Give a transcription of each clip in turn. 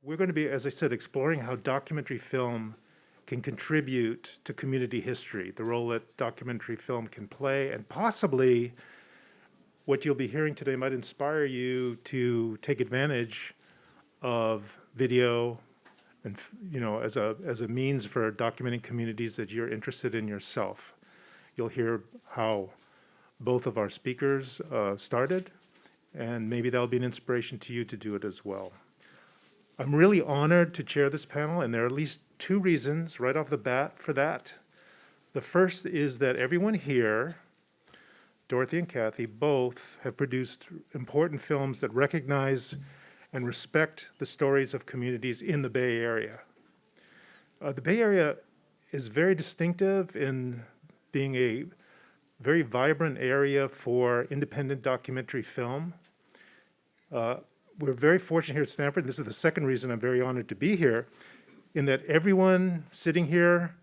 we're going to be, as I said, exploring how documentary film can contribute to community history, the role that documentary film can play, and possibly what you'll be hearing today might inspire you to take advantage of video and, as a means for documenting communities that you're interested in yourself. You'll hear how both of our speakers started, and maybe that'll be an inspiration to you to do it as well. I'm really honored to chair this panel, and there are at least two reasons right off the bat for that. The first is that everyone here, Dorothy and Kathy, both have produced important films that recognize and respect the stories of communities in the Bay Area. The Bay Area is very distinctive in being a very vibrant area for independent documentary film. We're very fortunate here at Stanford. This is the second reason I'm very honored to be here, in that everyone sitting here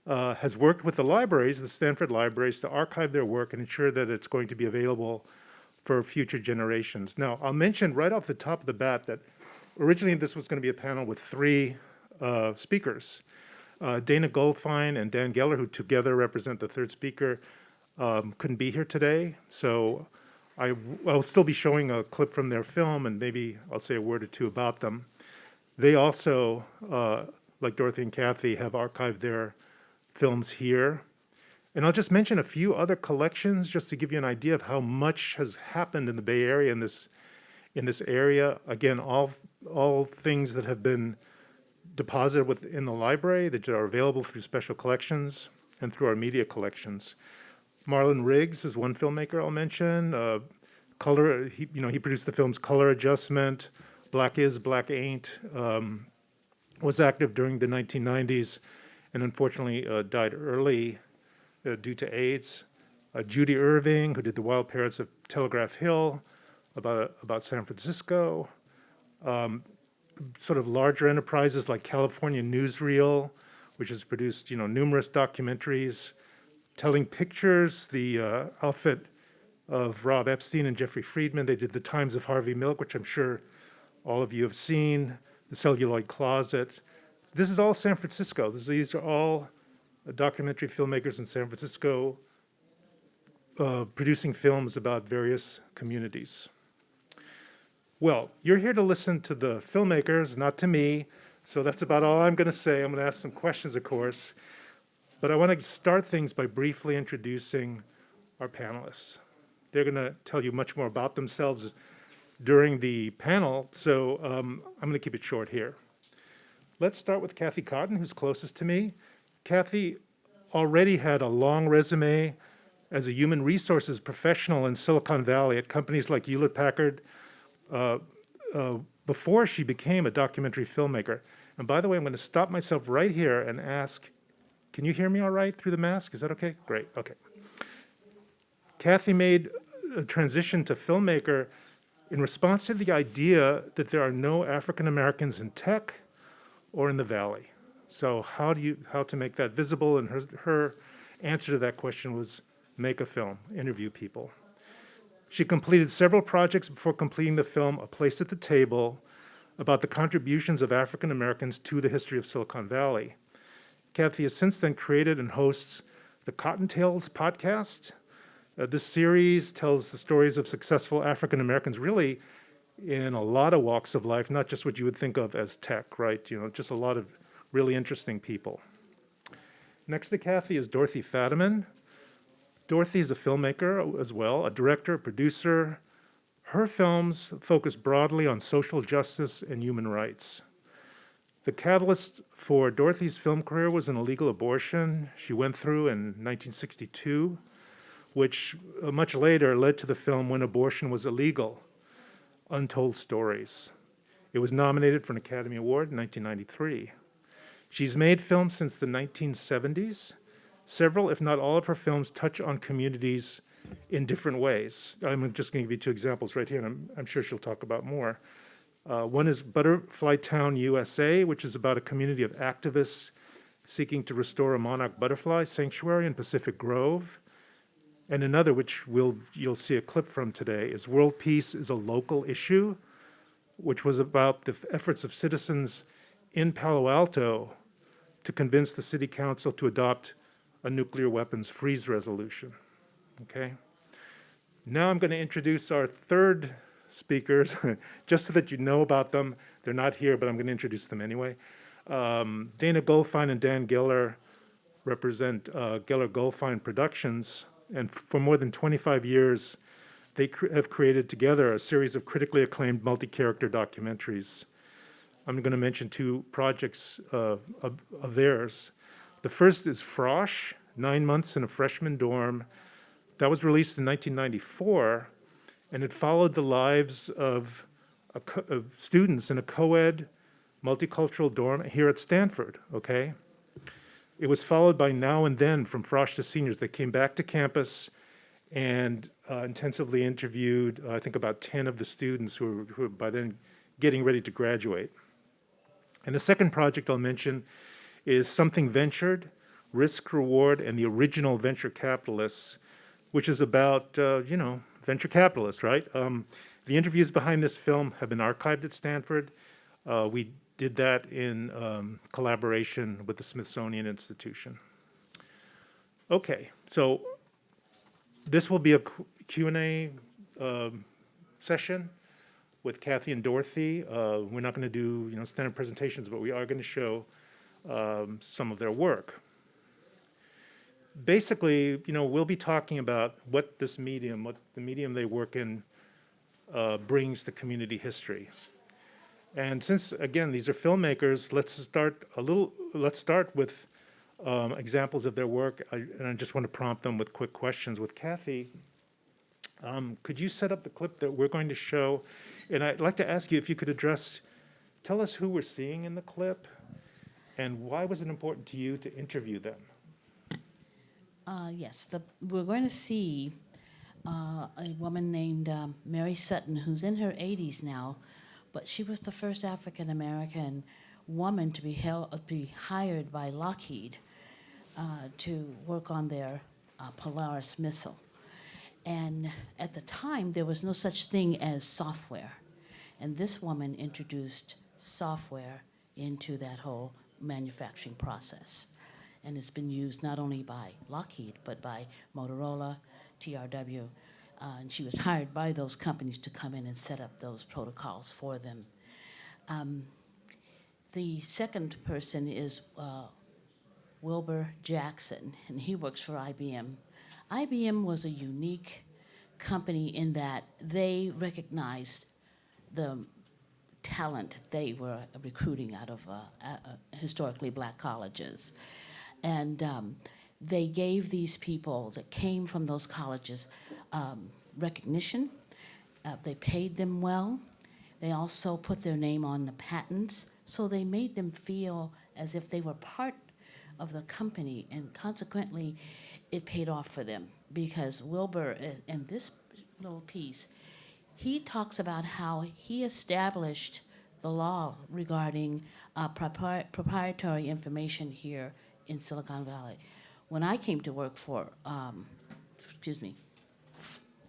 has worked with the libraries, the Stanford libraries, to archive their work and ensure that it's going to be available for future generations. Now, I'll mention right off the top of the bat that originally this was going to be a panel with three speakers. Dayna Goldfine and Dan Geller, who together represent the third speaker, couldn't be here today. So I'll still be showing a clip from their film, and maybe I'll say a word or two about them. They also, like Dorothy and Kathy, have archived their films here. And I'll just mention a few other collections just to give you an idea of how much has happened in the Bay Area in this area. Again, all things that have been deposited within the library that are available through special collections and through our media collections. Marlon Riggs is one filmmaker I'll mention. He produced the films Color Adjustment, Black Is, Black Ain't, was active during the 1990s, and unfortunately died early due to AIDS. Judy Irving, who did The Wild Parrots of Telegraph Hill, about San Francisco. Sort of larger enterprises like California Newsreel, which has produced numerous documentaries. Telling Pictures, the outfit of Rob Epstein and Jeffrey Friedman. They did The Times of Harvey Milk, which I'm sure all of you have seen. The Celluloid Closet. This is all San Francisco. These are all documentary filmmakers in San Francisco producing films about various communities. Well, you're here to listen to the filmmakers, not to me, so that's about all I'm going to say. I'm going to ask some questions, of course. But I want to start things by briefly introducing our panelists. They're going to tell you much more about themselves during the panel, so I'm going to keep it short here. Let's start with Kathy Cotton, who's closest to me. Kathy already had a long resume as a human resources professional in Silicon Valley at companies like Hewlett-Packard before she became a documentary filmmaker. And by the way, I'm going to stop myself right here and ask, can you hear me all right through the mask? Is that okay? Great, okay. Kathy made a transition to filmmaker in response to the idea that there are no African Americans in tech or in the Valley. So how to make that visible? And her answer to that question was make a film, interview people. She completed several projects before completing the film A Place at the Table, about the contributions of African Americans to the history of Silicon Valley. Kathy has since then created and hosts the Cottontales podcast. This series tells the stories of successful African Americans, really in a lot of walks of life, not just what you would think of as tech, right? Just a lot of really interesting people. Next to Kathy is Dorothy Fadiman. Dorothy is a filmmaker as well, a director, a producer. Her films focus broadly on social justice and human rights. The catalyst for Dorothy's film career was an illegal abortion she went through in 1962, which much later led to the film When Abortion Was Illegal, Untold Stories. It was nominated for an Academy Award in 1993. She's made films since the 1970s. Several, if not all of her films touch on communities in different ways. I'm just going to give you two examples right here, and I'm sure she'll talk about more. One is Butterfly Town, USA, which is about a community of activists seeking to restore a monarch butterfly sanctuary in Pacific Grove. And another, which you'll see a clip from today, is World Peace is a Local Issue, which was about the efforts of citizens in Palo Alto to convince the city council to adopt a nuclear weapons freeze resolution. Okay? Now I'm going to introduce our third speakers, just so that you know about them. They're not here, but I'm going to introduce them anyway. Dayna Goldfine and Dan Geller represent Geller Goldfine Productions, and for more than 25 years, they have created together a series of critically acclaimed multi-character documentaries. I'm going to mention two projects of theirs. The first is Frosh, 9 Months in a Freshman Dorm. That was released in 1994, and it followed the lives of students in a co-ed multicultural dorm here at Stanford, okay? It was followed by Now and Then from Frosh to Seniors. They came back to campus and intensively interviewed, I think, about 10 of the students who were by then getting ready to graduate. And the second project I'll mention is Something Ventured, Risk, Reward, and the Original Venture Capitalists, which is about, venture capitalists, right? The interviews behind this film have been archived at Stanford. We did that in collaboration with the Smithsonian Institution. Okay, so this will be a Q&A session with Kathy and Dorothy. We're not going to do standard presentations, but we are going to show some of their work. Basically, we'll be talking about what the medium they work in brings to community history. And since, again, these are filmmakers, let's start with examples of their work. And I just want to prompt them with quick questions. With Kathy, could you set up the clip that we're going to show? And I'd like to ask you if you could tell us who we're seeing in the clip, and why was it important to you to interview them? Yes, we're going to see a woman named Mary Sutton, who's in her 80s now, but she was the first African-American woman to be hired by Lockheed to work on their Polaris missile. And at the time, there was no such thing as software. And this woman introduced software into that whole manufacturing process. And it's been used not only by Lockheed, but by Motorola, TRW, and she was hired by those companies to come in and set up those protocols for them. The second person is Wilbur Jackson, and he works for IBM. IBM was a unique company in that they recognized the talent they were recruiting out of historically black colleges. And they gave these people that came from those colleges recognition. They paid them well. They also put their name on the patents, so they made them feel as if they were part of the company, and consequently, it paid off for them, because Wilbur, in this little piece, he talks about how he established the law regarding proprietary information here in Silicon Valley. When I came to work for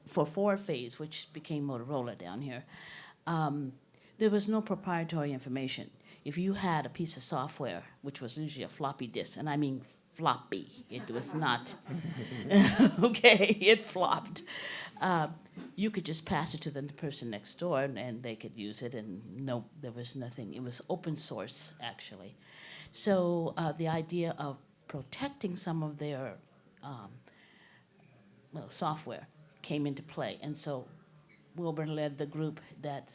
Four Phase, which became Motorola down here, there was no proprietary information. If you had a piece of software, which was usually a floppy disk, and I mean floppy, it was not, okay, it flopped. You could just pass it to the person next door and they could use it, and no, there was nothing. It was open source, actually. So the idea of protecting some of their software came into play. And so Wilbur led the group that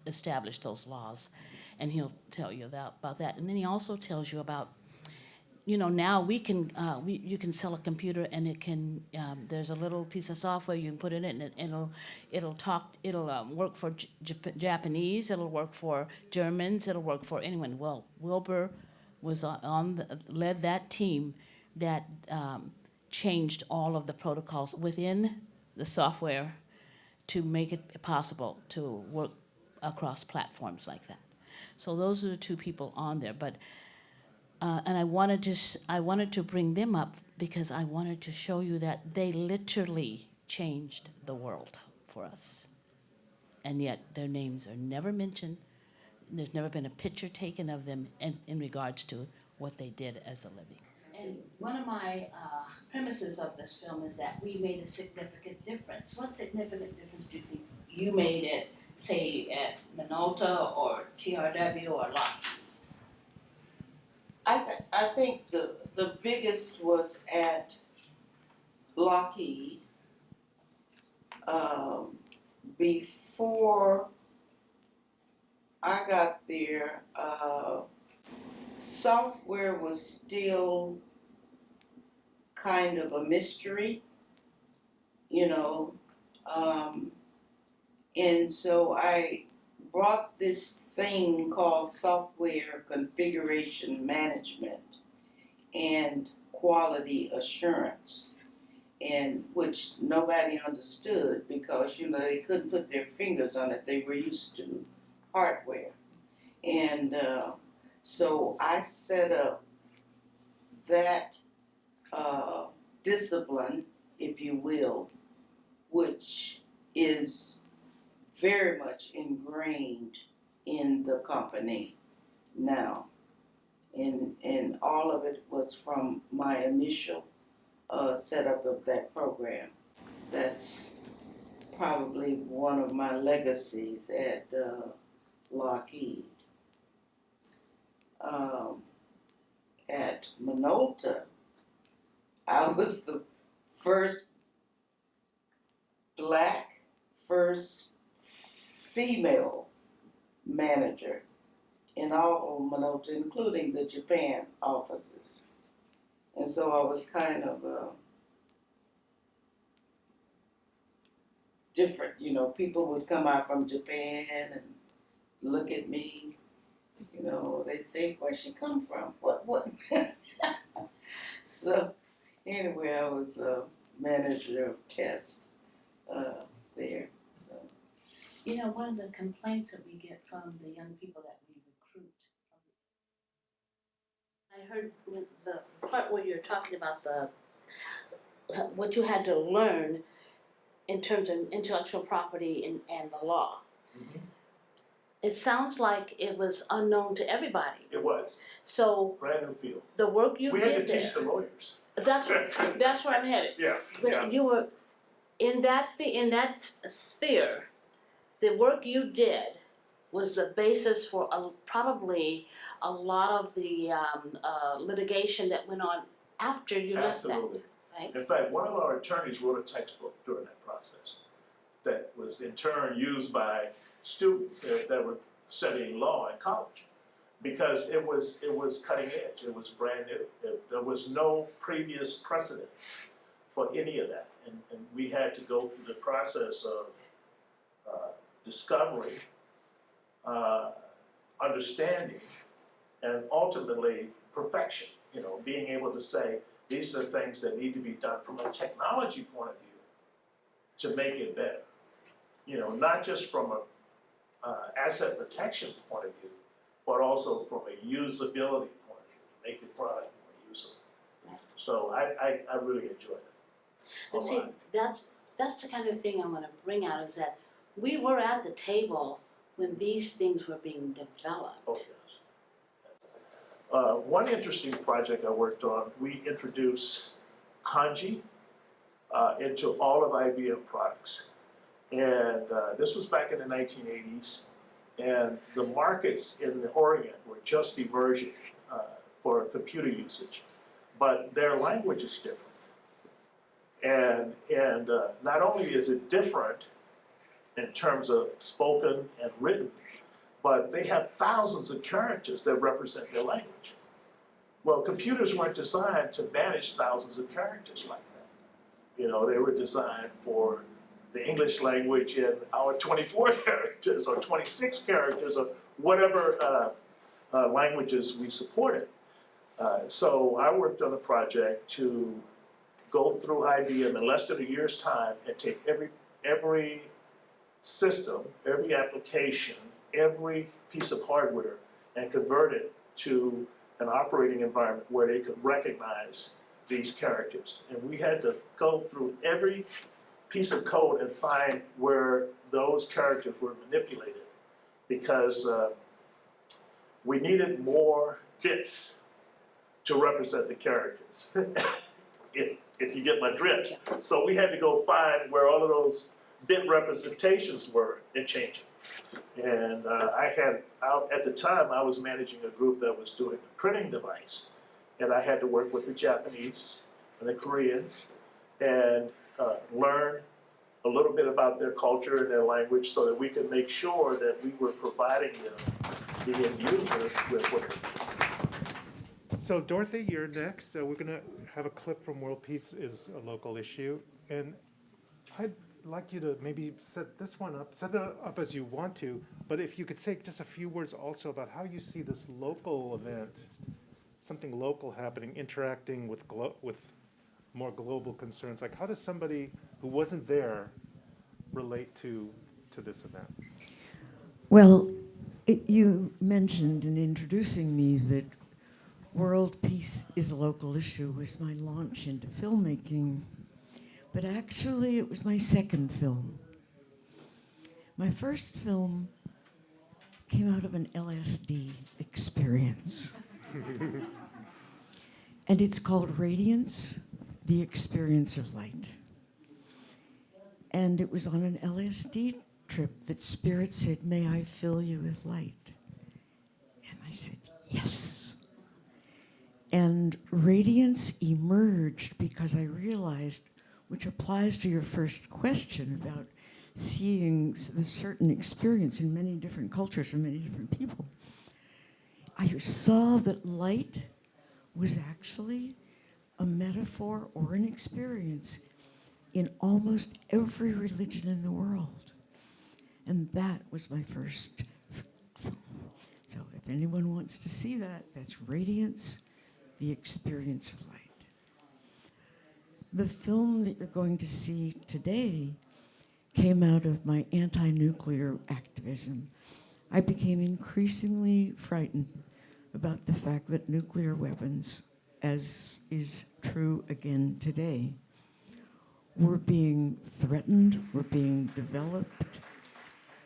established those laws, and he'll tell you about that. And then he also tells you about, now we can you can sell a computer, and it can there's a little piece of software you can put in it, and it'll work for Japanese, it'll work for Germans, it'll work for anyone. Well, Wilbur was led that team that changed all of the protocols within the software to make it possible to work across platforms like that. So those are the two people on there. But and I wanted to bring them up because I wanted to show you that they literally changed the world for us. and yet their names are never mentioned. There's never been a picture taken of them in regards to what they did as a living. And one of my premises of this film is that we made a significant difference. What significant difference do you think you made at, say, at Minolta or TRW or Lockheed? I think the biggest was at Lockheed. Before I got there, software was still kind of a mystery, you know. And so I brought this thing called software configuration management and quality assurance, and which nobody understood because, you know, they couldn't put their fingers on it. They were used to hardware. And so I set up that discipline, if you will, which is very much ingrained in the company now. And all of it was from my initial setup of that program. That's probably one of my legacies at Lockheed. At Minolta, I was the first black, first female manager in all of Minolta, including the Japan offices. And so I was kind of different, you know, people would come out from Japan and look at me, you know, they'd say, where'd she come from? What? So anyway, I was a manager of test there, so. You know, one of the complaints that we get from the young people that we recruit. I heard with the part where you're talking about what you had to learn in terms of intellectual property and the law. Mm-hmm. It sounds like it was unknown to everybody. It was. So Brand new field. the work you We did had to there. teach the lawyers. That's where I'm headed. Yeah. When you were in that sphere, the work you did was the basis for probably a lot of the litigation that went on after you left that. Absolutely. Right? In fact, one of our attorneys wrote a textbook during that process that was in turn used by students that were studying law in college, because it was cutting edge. It was brand new. There was no previous precedence for any of that, and we had to go through the process of discovery, understanding, and ultimately perfection. You know, being able to say these are things that need to be done from a technology point of view to make it better. You know, not just from a asset protection point of view, but also from a usability point of view, make the product more usable. Right. So I really enjoyed it. But see, that's the kind of thing I want to bring out, is that we were at the table when these things were being developed. Oh, yes. One interesting project I worked on, we introduced kanji into all of IBM products. And this was back in the 1980s. And the markets in the Orient were just emerging for computer usage. But their language is different. And not only is it different in terms of spoken and written, but they have thousands of characters that represent their language. Well, computers weren't designed to manage thousands of characters like that. You know, they were designed for the English language in our 24 characters or 26 characters or whatever languages we supported. So I worked on a project to go through IBM in less than a year's time and take every system, every application, every piece of hardware and convert it to an operating environment where they could recognize these characters. And we had to go through every piece of code and find where those characters were manipulated, because we needed more bits to represent the characters. If you get my drift. So we had to go find where all of those bit representations were and change it. And at the time, I was managing a group that was doing a printing device. And I had to work with the Japanese and the Koreans and learn a little bit about their culture and their language so that we could make sure that we were providing them, the end user, with what they need. So Dorothy, you're next. We're going to have a clip from World Peace is a Local Issue. And I'd like you to maybe set it up as you want to, but if you could say just a few words also about how you see this local event, something local happening, interacting with more global concerns. Like, how does somebody who wasn't there relate to this event? Well, you mentioned in introducing me that World Peace is a Local Issue was my launch into filmmaking, but actually it was my second film. My first film came out of an LSD experience. And it's called Radiance, the Experience of Light. And it was on an LSD trip that Spirit said, "May I fill you with light?" And I said, yes. And radiance emerged because I realized, which applies to your first question about seeing the certain experience in many different cultures from many different people. I saw that light was actually a metaphor or an experience in almost every religion in the world. And that was my first film. So if anyone wants to see that, that's Radiance, the Experience of Light. The film that you're going to see today came out of my anti-nuclear activism. I became increasingly frightened about the fact that nuclear weapons, as is true again today, were being threatened, were being developed.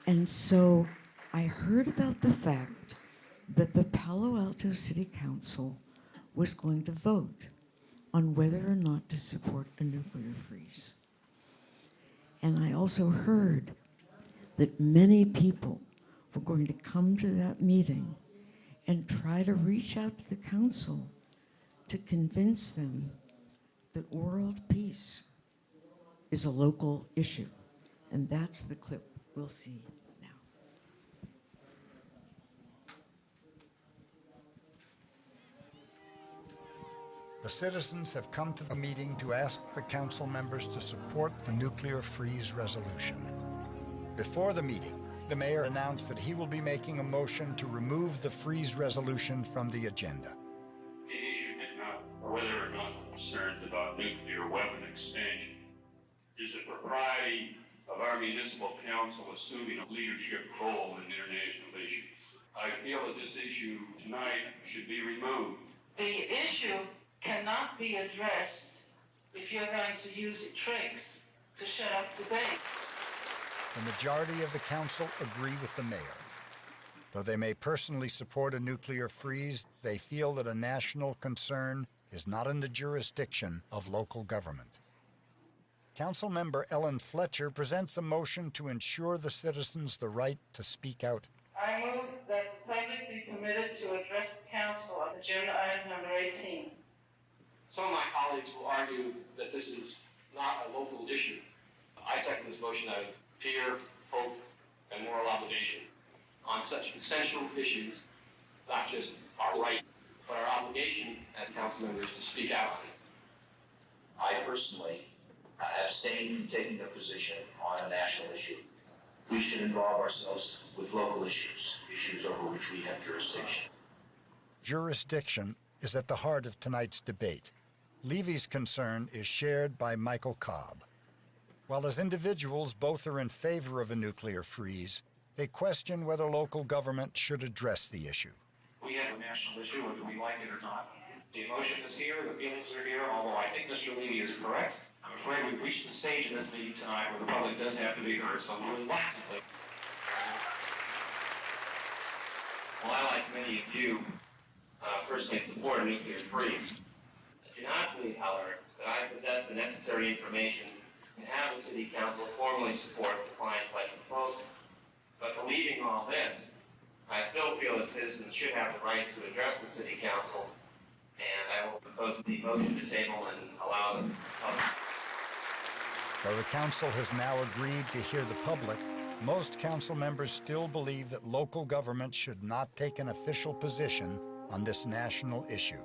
And so I heard about the fact that the Palo Alto City Council was going to vote on whether or not to support a nuclear freeze. And I also heard that many people were going to come to that meeting and try to reach out to the council to convince them that world peace is a local issue. And that's the clip we'll see now. The citizens have come to the meeting to ask the council members to support the nuclear freeze resolution. Before the meeting, the mayor announced that he will be making a motion to remove the freeze resolution from the agenda. The issue is not whether or not concerned about nuclear weapon expansion. There's a propriety of our municipal council assuming a leadership role in international issues. I feel that this issue tonight should be removed. The issue cannot be addressed if you're going to use tricks to shut up debate. The majority of the council agree with the mayor. Though they may personally support a nuclear freeze, they feel that a national concern is not in the jurisdiction of local government. Councilmember Ellen Fletcher presents a motion to ensure the citizens the right to speak out. I move that the public be permitted to address the council on agenda item number 18. Some of my colleagues will argue that this is not a local issue. I second this motion out of fear, hope, and moral obligation on such essential issues, not just our right, but our obligation as council members to speak out on it. I personally abstain from taking a position on a national issue. We should involve ourselves with local issues over which we have jurisdiction. Jurisdiction is at the heart of tonight's debate. Levy's concern is shared by Michael Cobb. While as individuals both are in favor of a nuclear freeze, they question whether local government should address the issue. We have a national issue whether we like it or not. The emotion is here, the feelings are here, although I think Mr. Levy is correct. I'm afraid we've reached the stage in this meeting tonight where the public does have to be heard, so I'm really like to play. Well, I, like many of you, personally support a nuclear freeze. I do not believe, however, that I possess the necessary information to have the City Council formally support the client pledge proposal. But believing all this, I still feel that citizens should have the right to address the City Council, and I will propose the motion to table and allow the public. Though the council has now agreed to hear the public, most council members still believe that local government should not take an official position on this national issue.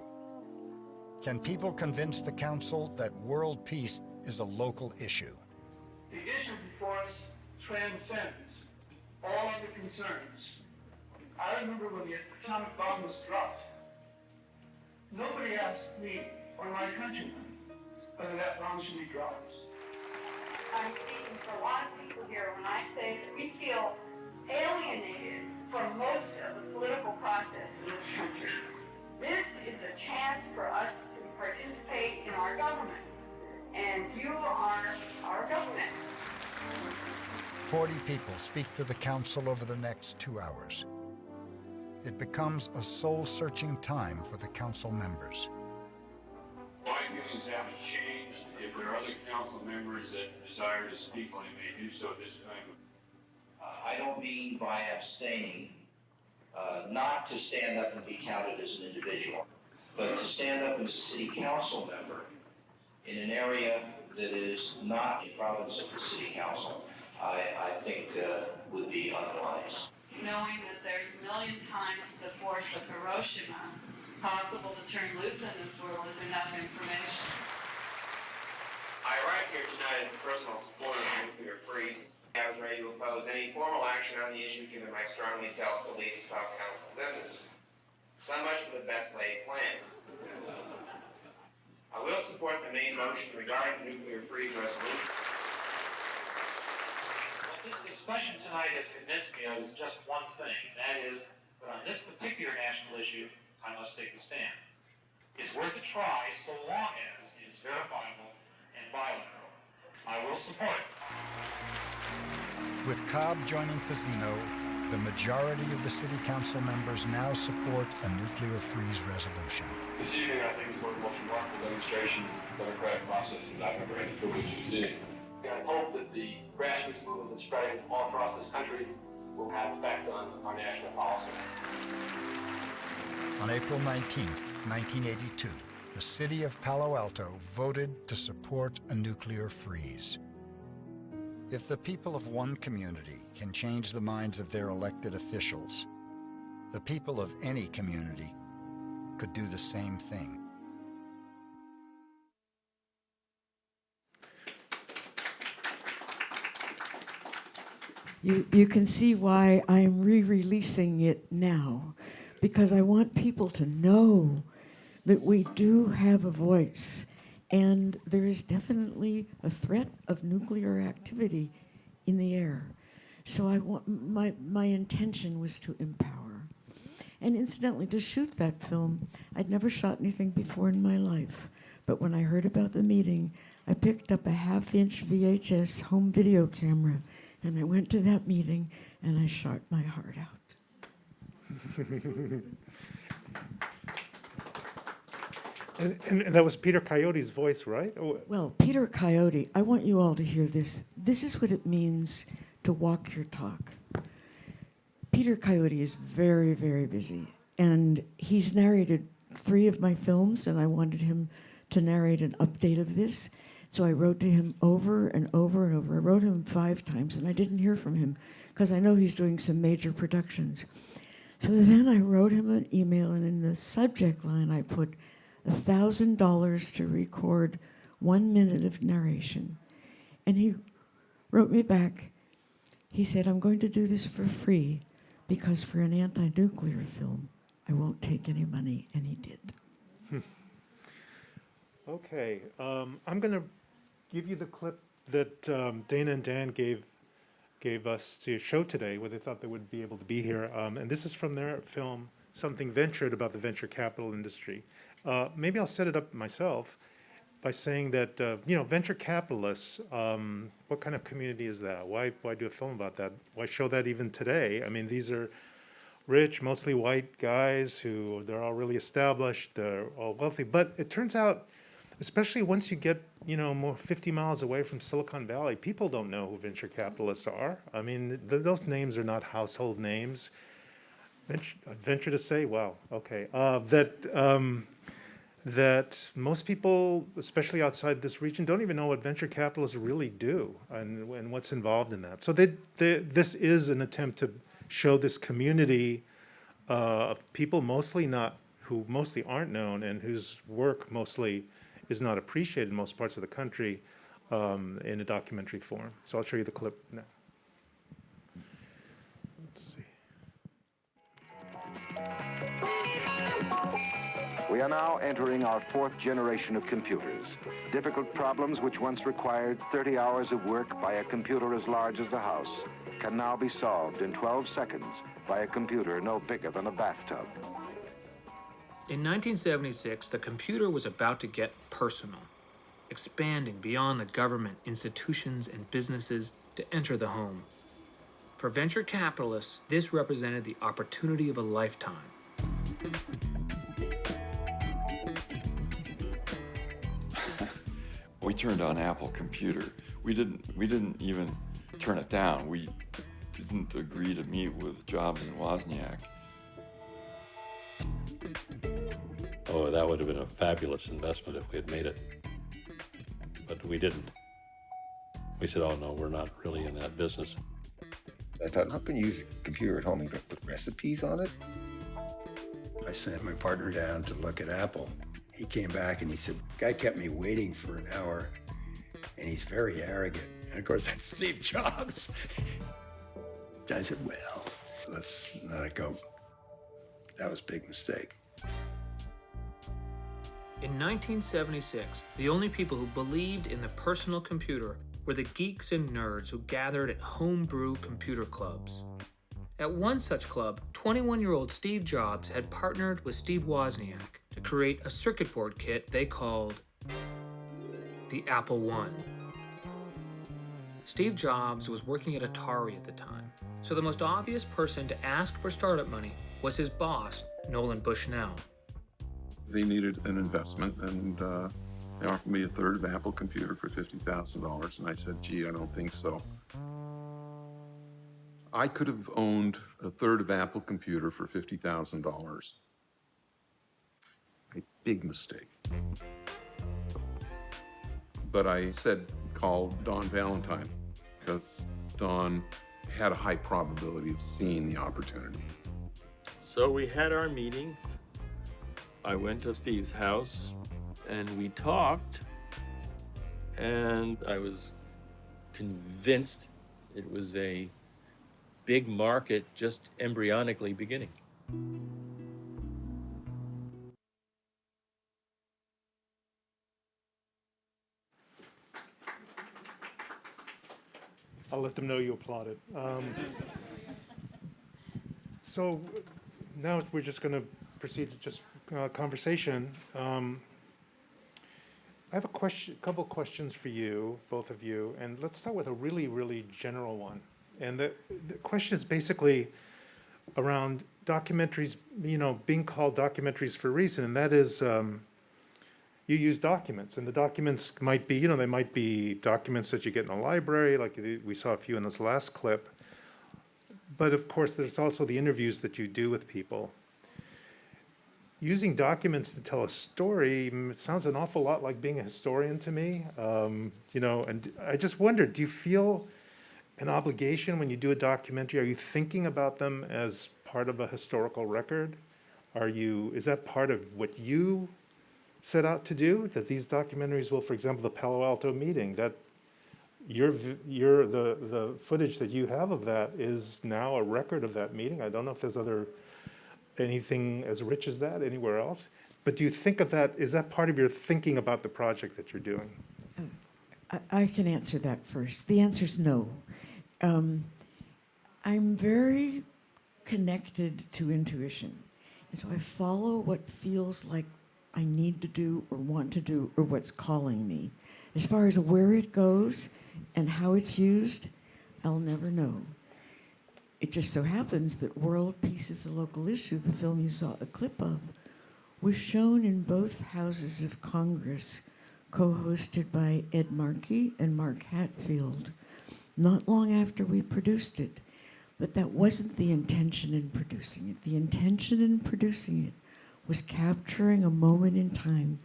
Can people convince the council that world peace is a local issue? The issue before us transcends all other concerns. I remember when the atomic bomb was dropped, nobody asked me or my countrymen whether that bomb should be dropped. I'm speaking for a lot of people here when I say that we feel alienated from most of the political process in this country. This is a chance for us to participate in our government, and you are our government. 40 people speak to the council over the next 2 hours. It becomes a soul-searching time for the council members. My feelings haven't changed. If there are other council members that desire to speak on it, may do so at this time. I don't mean by abstaining, not to stand up and be counted as an individual, but to stand up as a city council member in an area that is not a province of the city council, I think would be unwise. Knowing that there's a million times the force of Hiroshima possible to turn loose in this world is enough information. I arrived here tonight as a personal supporter of the nuclear freeze. I was ready to oppose any formal action on the issue given my strongly felt beliefs about council business. So much for the best laid plans. I will support the main motion regarding the nuclear freeze resolution. What this discussion tonight has convinced me of is just one thing, and that is that on this particular national issue, I must take a stand. It's worth a try so long as it is verifiable and bilateral. I will support it. With Cobb joining Fazino, the majority of the city council members now support a nuclear freeze resolution. This evening, I think, is one of the most remarkable demonstrations of the democratic process that I've ever had the privilege of seeing. I hope that the grassroots movement that's spreading all across this country will have effect on our national policy. On April 19th, 1982, the city of Palo Alto voted to support a nuclear freeze. If the people of one community can change the minds of their elected officials, the people of any community could do the same thing. You can see why I'm re-releasing it now, because I want people to know that we do have a voice, and there is definitely a threat of nuclear activity in the air. So I want my intention was to empower. And incidentally, to shoot that film, I'd never shot anything before in my life. But when I heard about the meeting, I picked up a 1/2-inch VHS home video camera, and I went to that meeting, and I shot my heart out. And that was Peter Coyote's voice, right? Oh, Well, Peter Coyote, I want you all to hear this. This is what it means to walk your talk. Peter Coyote is very, very busy, and he's narrated 3 of my films, and I wanted him to narrate an update of this. So I wrote to him over and over and over. I wrote him 5 times, and I didn't hear from him because I know he's doing some major productions. So then I wrote him an email, and in the subject line I put $1,000 to record 1 minute of narration. And he wrote me back. He said, I'm going to do this for free because for an anti-nuclear film, I won't take any money, and he did. Okay, I'm going to give you the clip that Dayna and Dan gave us to show today, where they thought they would be able to be here. And this is from their film, Something Ventured, about the venture capital industry. Maybe I'll set it up myself. by saying that, venture capitalists, what kind of community is that? Why do a film about that? Why show that even today? I mean, these are rich, mostly white guys they're all really established, they're all wealthy. But it turns out, especially once you get, more 50 miles away from Silicon Valley, people don't know who venture capitalists are. I mean, those names are not household names. Venture to say, wow, okay, that most people, especially outside this region, don't even know what venture capitalists really do and what's involved in that. So this is an attempt to show this community of people who mostly aren't known and whose work mostly is not appreciated in most parts of the country in a documentary form. So I'll show you the clip now. Let's see. We are now entering our fourth generation of computers. Difficult problems which once required 30 hours of work by a computer as large as a house can now be solved in 12 seconds by a computer no bigger than a bathtub. In 1976, the computer was about to get personal, expanding beyond the government, institutions, and businesses to enter the home. For venture capitalists, this represented the opportunity of a lifetime. We turned on Apple Computer. We didn't even turn it down. We didn't agree to meet with Jobs and Wozniak. Oh, that would have been a fabulous investment if we had made it. But we didn't. We said, oh no, we're not really in that business. I thought, how can you use a computer at home? You can put recipes on it? I sent my partner down to look at Apple. He came back and he said, guy kept me waiting for an hour, and he's very arrogant. And of course, that's Steve Jobs. I said, well, let's let it go. That was a big mistake. In 1976, the only people who believed in the personal computer were the geeks and nerds who gathered at homebrew computer clubs. At one such club, 21-year-old Steve Jobs had partnered with Steve Wozniak to create a circuit board kit they called the Apple I. Steve Jobs was working at Atari at the time, so the most obvious person to ask for startup money was his boss, Nolan Bushnell. They needed an investment, and they offered me a third of Apple Computer for $50,000, and I said, gee, I don't think so. I could have owned a third of Apple Computer for $50,000. A big mistake. But I said, call Don Valentine, because Don had a high probability of seeing the opportunity. So we had our meeting. I went to Steve's house and we talked, and I was convinced it was a big market just embryonically beginning. I'll let them know you applauded. So now we're just going to proceed to just conversation. I have a couple questions for you, both of you, and let's start with a really, really general one. And the question is basically around documentaries, being called documentaries for a reason, and that is you use documents, and the documents might be, they might be documents that you get in a library, like we saw a few in this last clip. But of course, there's also the interviews that you do with people. Using documents to tell a story sounds an awful lot like being a historian to me. And I just wondered, do you feel an obligation when you do a documentary? Are you thinking about them as part of a historical record? Is that part of what you set out to do? That these documentaries will, for example, the Palo Alto meeting, that the footage that you have of that is now a record of that meeting. I don't know if there's anything as rich as that anywhere else. But do you think of that, is that part of your thinking about the project that you're doing? I can answer that first. The answer is no. I'm very connected to intuition. And so I follow what feels like I need to do or want to do or what's calling me. As far as where it goes and how it's used, I'll never know. It just so happens that World Peace is a Local Issue, the film you saw a clip of, was shown in both houses of Congress, co-hosted by Ed Markey and Mark Hatfield, not long after we produced it. But that wasn't the intention in producing it. The intention in producing it was capturing a moment in time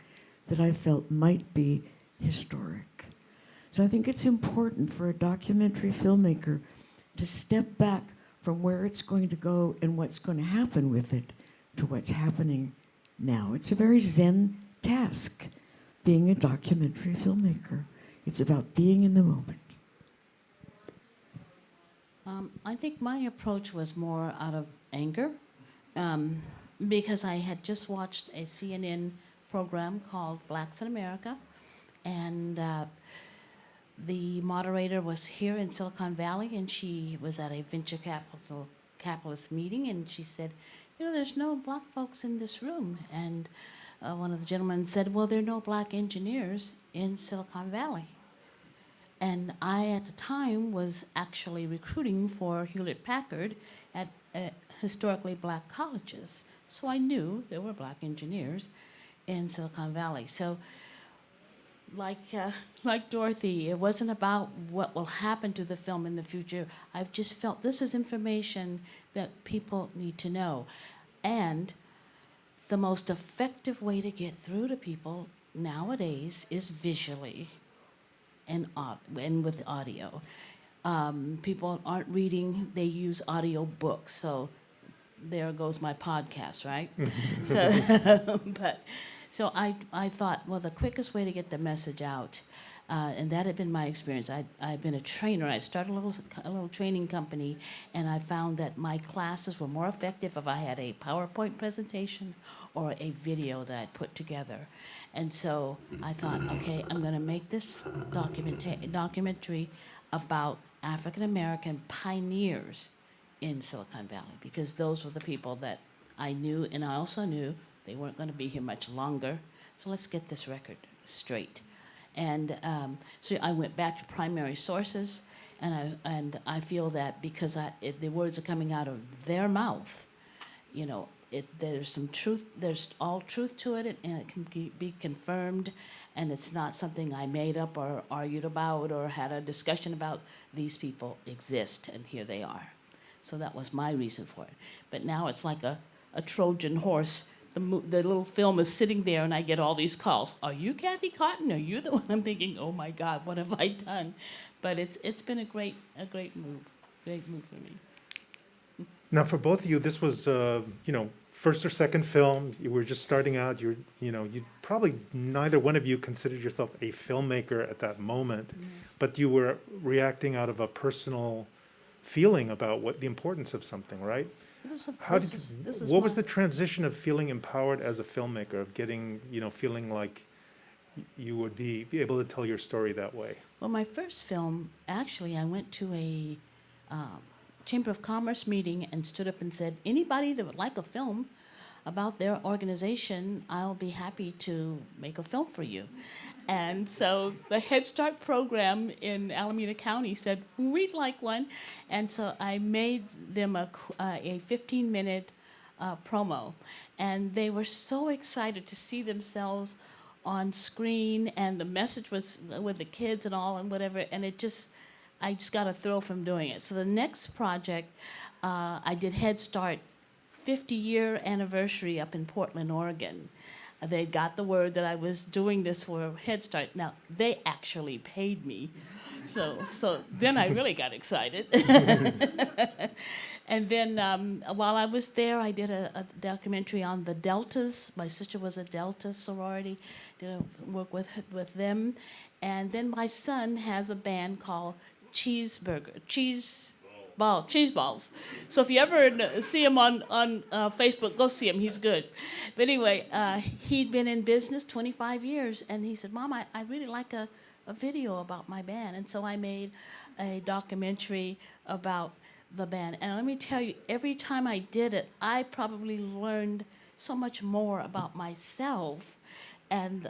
that I felt might be historic. So I think it's important for a documentary filmmaker to step back from where it's going to go and what's going to happen with it to what's happening now. It's a very Zen task, being a documentary filmmaker. It's about being in the moment. I think my approach was more out of anger, because I had just watched a CNN program called Blacks in America, and the moderator was here in Silicon Valley, and she was at a venture capitalist meeting, and she said, you know, there's no black folks in this room. And one of the gentlemen said, well, there are no black engineers in Silicon Valley. And I, at the time, was actually recruiting for Hewlett-Packard at historically black colleges. So I knew there were black engineers in Silicon Valley. So like Dorothy, it wasn't about what will happen to the film in the future. I've just felt this is information that people need to know. And the most effective way to get through to people nowadays is visually and with audio. People aren't reading, they use audio books. So there goes my podcast, right? So I thought, well, the quickest way to get the message out, and that had been my experience. I've been a trainer. I started a little training company, and I found that my classes were more effective if I had a PowerPoint presentation or a video that I put together. And so I thought, okay, I'm going to make this documentary about African American pioneers in Silicon Valley, because those were the people that I knew, and I also knew they weren't going to be here much longer. So let's get this record straight. And so I went back to primary sources, and I feel that because the words are coming out of their mouth, you know, there's some truth, there's all truth to it, and it can be confirmed, and it's not something I made up or argued about or had a discussion about. These people exist, and here they are. So that was my reason for it. But now it's like a Trojan horse. The little film is sitting there, and I get all these calls. Are you Kathy Cotton? Are you the one? I'm thinking, oh my God, what have I done? But it's been a great move for me. Now, for both of you, this was first or second film. You were just starting out. You probably neither one of you considered yourself a filmmaker at that moment, but you were reacting out of a personal feeling about what the importance of something, right? What was the transition of feeling empowered as a filmmaker, of getting, feeling like you would be able to tell your story that way? Well, my first film, actually, I went to a Chamber of Commerce meeting and stood up and said, anybody that would like a film about their organization, I'll be happy to make a film for you. And so the Head Start program in Alameda County said, we'd like one. And so I made them a 15-minute promo. And they were so excited to see themselves on screen, and the message was with the kids and all and whatever, and I just got a thrill from doing it. So the next project, I did Head Start 50-year anniversary up in Portland, Oregon. They got the word that I was doing this for Head Start. Now, they actually paid me. So then I really got excited. And then while I was there, I did a documentary on the Deltas. My sister was a Delta sorority. Did work with them. And then my son has a band called Cheese Balls. So if you ever see him on Facebook, go see him. He's good. But anyway, he'd been in business 25 years, and he said, Mom, I really like a video about my band. And so I made a documentary about the band. And let me tell you, every time I did it, I probably learned so much more about myself, and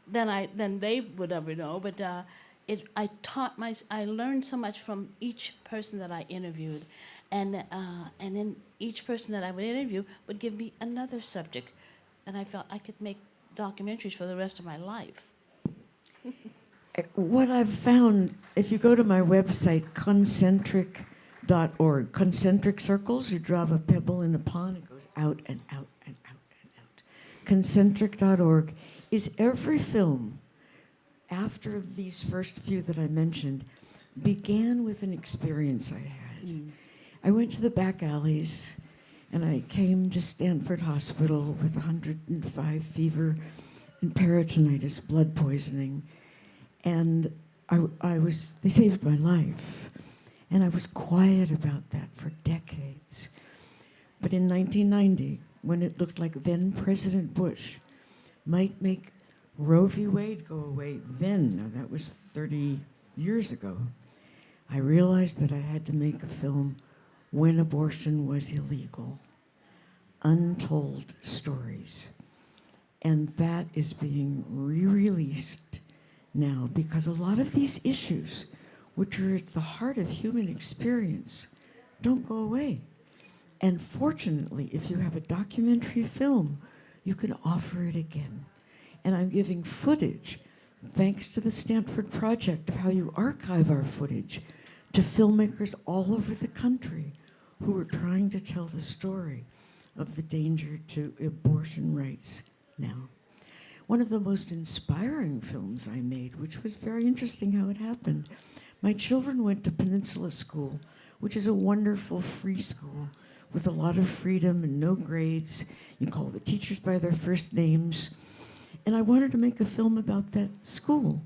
than they would ever know. But I learned so much from each person that I interviewed, and then each person that I would interview would give me another subject, and I felt I could make documentaries for the rest of my life. What I've found, if you go to my website, concentric.org, concentric circles, you drop a pebble in a pond, it goes out and out and out and out. Concentric.org is every film after these first few that I mentioned began with an experience I had. I went to the back alleys and I came to Stanford Hospital with 105 fever and peritonitis, blood poisoning. And they saved my life. And I was quiet about that for decades. But in 1990, when it looked like then President Bush might make Roe v. Wade go away then, now that was 30 years ago, I realized that I had to make a film when abortion was illegal. Untold stories. And that is being re-released now, because a lot of these issues, which are at the heart of human experience, don't go away. And fortunately, if you have a documentary film, you can offer it again. And I'm giving footage, thanks to the Stanford Project, of how you archive our footage, to filmmakers all over the country who are trying to tell the story of the danger to abortion rights now. One of the most inspiring films I made, which was very interesting how it happened. My children went to Peninsula School, which is a wonderful free school with a lot of freedom and no grades. You call the teachers by their first names. And I wanted to make a film about that school.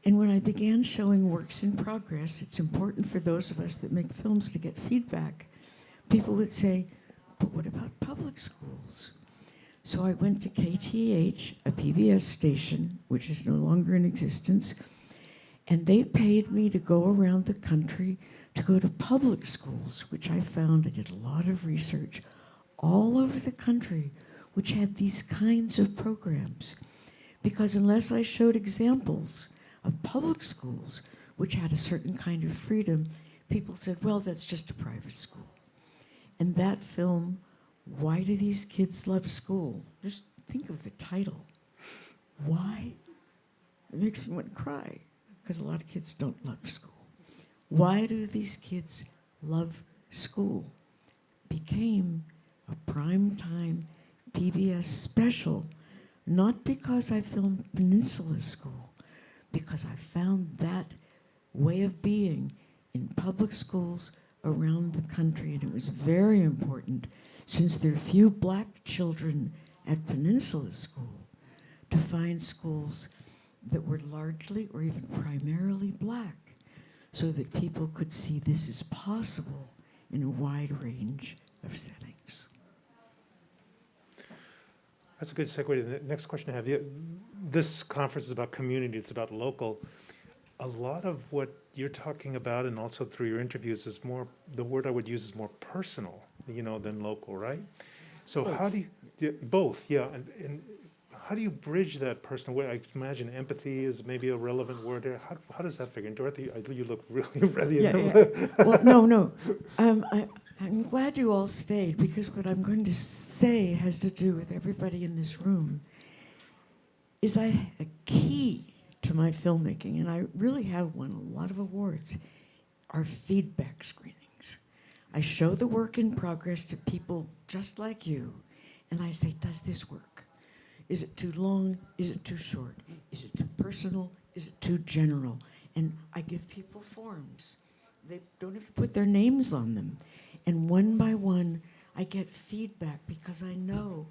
And when I began showing works in progress, it's important for those of us that make films to get feedback. People would say, but what about public schools? So I went to KTH, a PBS station, which is no longer in existence, and they paid me to go around the country to go to public schools, which I found, I did a lot of research, all over the country, which had these kinds of programs. Because unless I showed examples of public schools, which had a certain kind of freedom, people said, well, that's just a private school. And that film, Why Do These Kids Love School? Just think of the title. Why? It makes me want to cry, because a lot of kids don't love school. Why Do These Kids Love School? Became a primetime PBS special, not because I filmed Peninsula School, because I found that way of being in public schools around the country, and it was very important, since there are few black children at Peninsula School, to find schools that were largely or even primarily black, so that people could see this is possible in a wide range of settings. That's a good segue to the next question I have. This conference is about community, it's about local. A lot of what you're talking about, and also through your interviews, is more, the word I would use is more personal, than local, right? So Both. how do you, both, yeah, and how do you bridge that personal way? I imagine empathy is maybe a relevant word there. How does that figure? And Dorothy, you look really ready. Yeah. Well, no. I'm glad you all stayed, because what I'm going to say has to do with everybody in this room. Is a key to my filmmaking, and I really have won a lot of awards, are feedback screenings. I show the work in progress to people just like you, and I say, does this work? Is it too long? Is it too short? Is it too personal? Is it too general? And I give people forms. They don't have to put their names on them. And one by one, I get feedback, because I know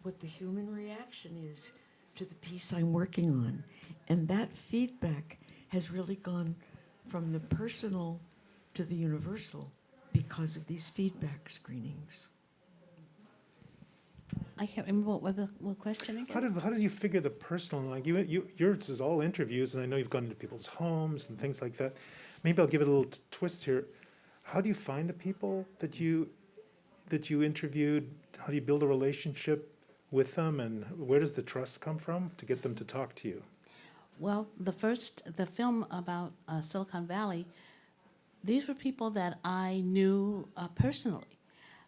what the human reaction is to the piece I'm working on. And that feedback has really gone from the personal to the universal because of these feedback screenings. I can't remember what question again. How did you figure the personal? Like yours is all interviews, and I know you've gone into people's homes and things like that. Maybe I'll give it a little twist here. How do you find the people that that you interviewed, how do you build a relationship with them, and where does the trust come from to get them to talk to you? Well, the film about Silicon Valley, these were people that I knew personally.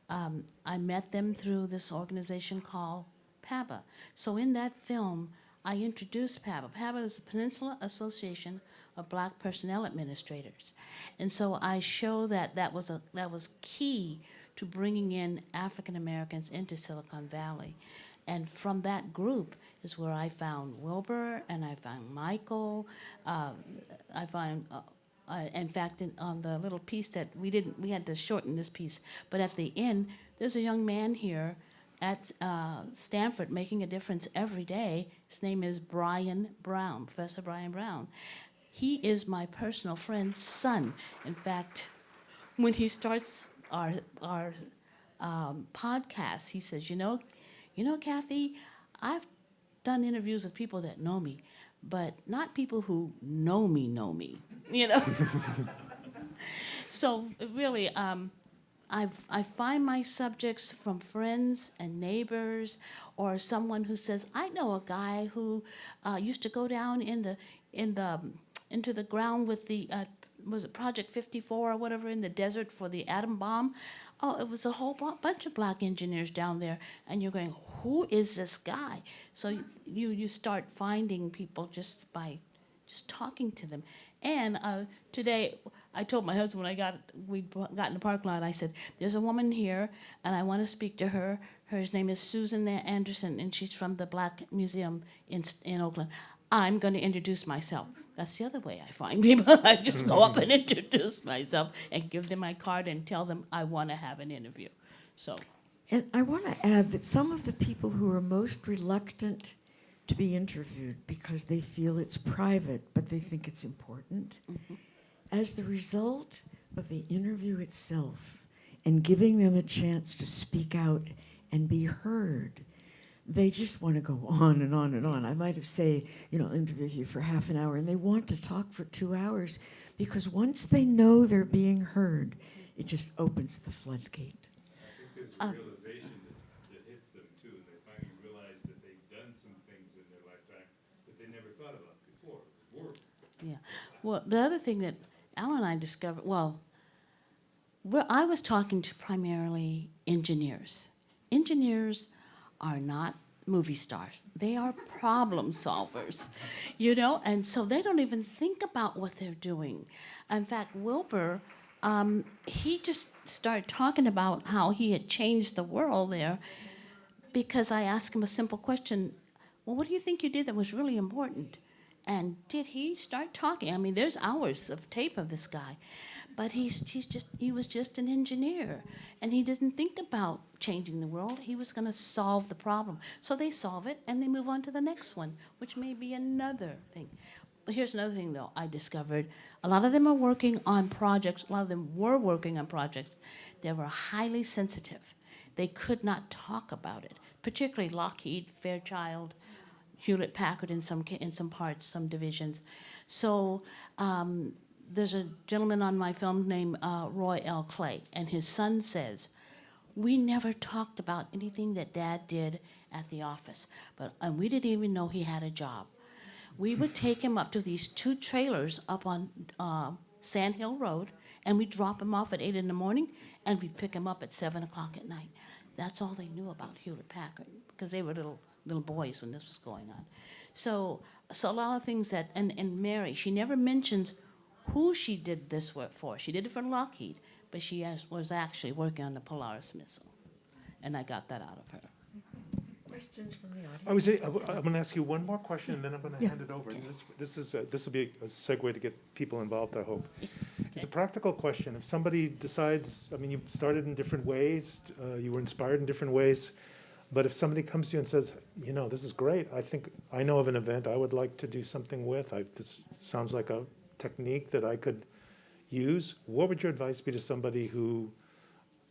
I met them through this organization called PABA. So in that film, I introduced PABA. PABA is the Peninsula Association of Black Personnel Administrators. And so I show that was key to bringing in African Americans into Silicon Valley. And from that group is where I found Wilbur, and I found Michael. I found, in fact, on the little piece that we had to shorten this piece, but at the end, there's a young man here at Stanford making a difference every day. His name is Brian Brown, Professor Brian Brown. He is my personal friend's son. In fact, when he starts our podcast, he says, you know, Kathy, I've done interviews with people that know me, but not people who know me, you know? So really, I find my subjects from friends and neighbors, or someone who says, I know a guy who used to go down into the ground with the, was it Project 54 or whatever, in the desert for the atom bomb. Oh, it was a whole bunch of black engineers down there, and you're going, who is this guy? So you start finding people just by just talking to them. And today, I told my husband when we got in the parking lot, I said, there's a woman here, and I want to speak to her. Her name is Susan Anderson, and she's from the Black Museum in Oakland. I'm going to introduce myself. That's the other way I find people. I just go up and introduce myself and give them my card and tell them I want to have an interview. So. And I want to add that some of the people who are most reluctant to be interviewed because they feel it's private, but they think it's important, as the result of the interview itself and giving them a chance to speak out and be heard, they just want to go on and on and on. I might have said, interview you for half an hour, and they want to talk for 2 hours, because once they know they're being heard, it just opens the floodgate. I think there's a realization that hits them too, and they finally realize that they've done some things in their lifetime that they never thought about before. Work. Yeah. Well, the other thing that Alan and I discovered, I was talking to primarily engineers. Engineers are not movie stars. They are problem solvers, and so they don't even think about what they're doing. In fact, Wilbur, he just started talking about how he had changed the world there, because I asked him a simple question, well, what do you think you did that was really important? And did he start talking? I mean, there's hours of tape of this guy, but he was just an engineer, and he didn't think about changing the world. He was going to solve the problem. So they solve it, and they move on to the next one, which may be another thing. But here's another thing, though, I discovered. A lot of them are working on projects. A lot of them were working on projects that were highly sensitive. They could not talk about it, particularly Lockheed, Fairchild, Hewlett-Packard in some parts, some divisions. So there's a gentleman on my film named Roy L. Clay, and his son says, we never talked about anything that Dad did at the office, and we didn't even know he had a job. We would take him up to these 2 trailers up on Sand Hill Road, and we'd drop him off at 8 in the morning, and we'd pick him up at 7 o'clock at night. That's all they knew about Hewlett-Packard, because they were little boys when this was going on. So a lot of things that, and Mary, she never mentions who she did this work for. She did it for Lockheed, but she was actually working on the Polaris missile, and I got that out of her. Questions from the audience? I'm going to ask you one more question, and then I'm going to hand it over. This will be a segue to get people involved, I hope. It's a practical question. If somebody decides, you started in different ways, you were inspired in different ways, but if somebody comes to you and says, this is great, I think I know of an event I would like to do something with, this sounds like a technique that I could use, what would your advice be to somebody who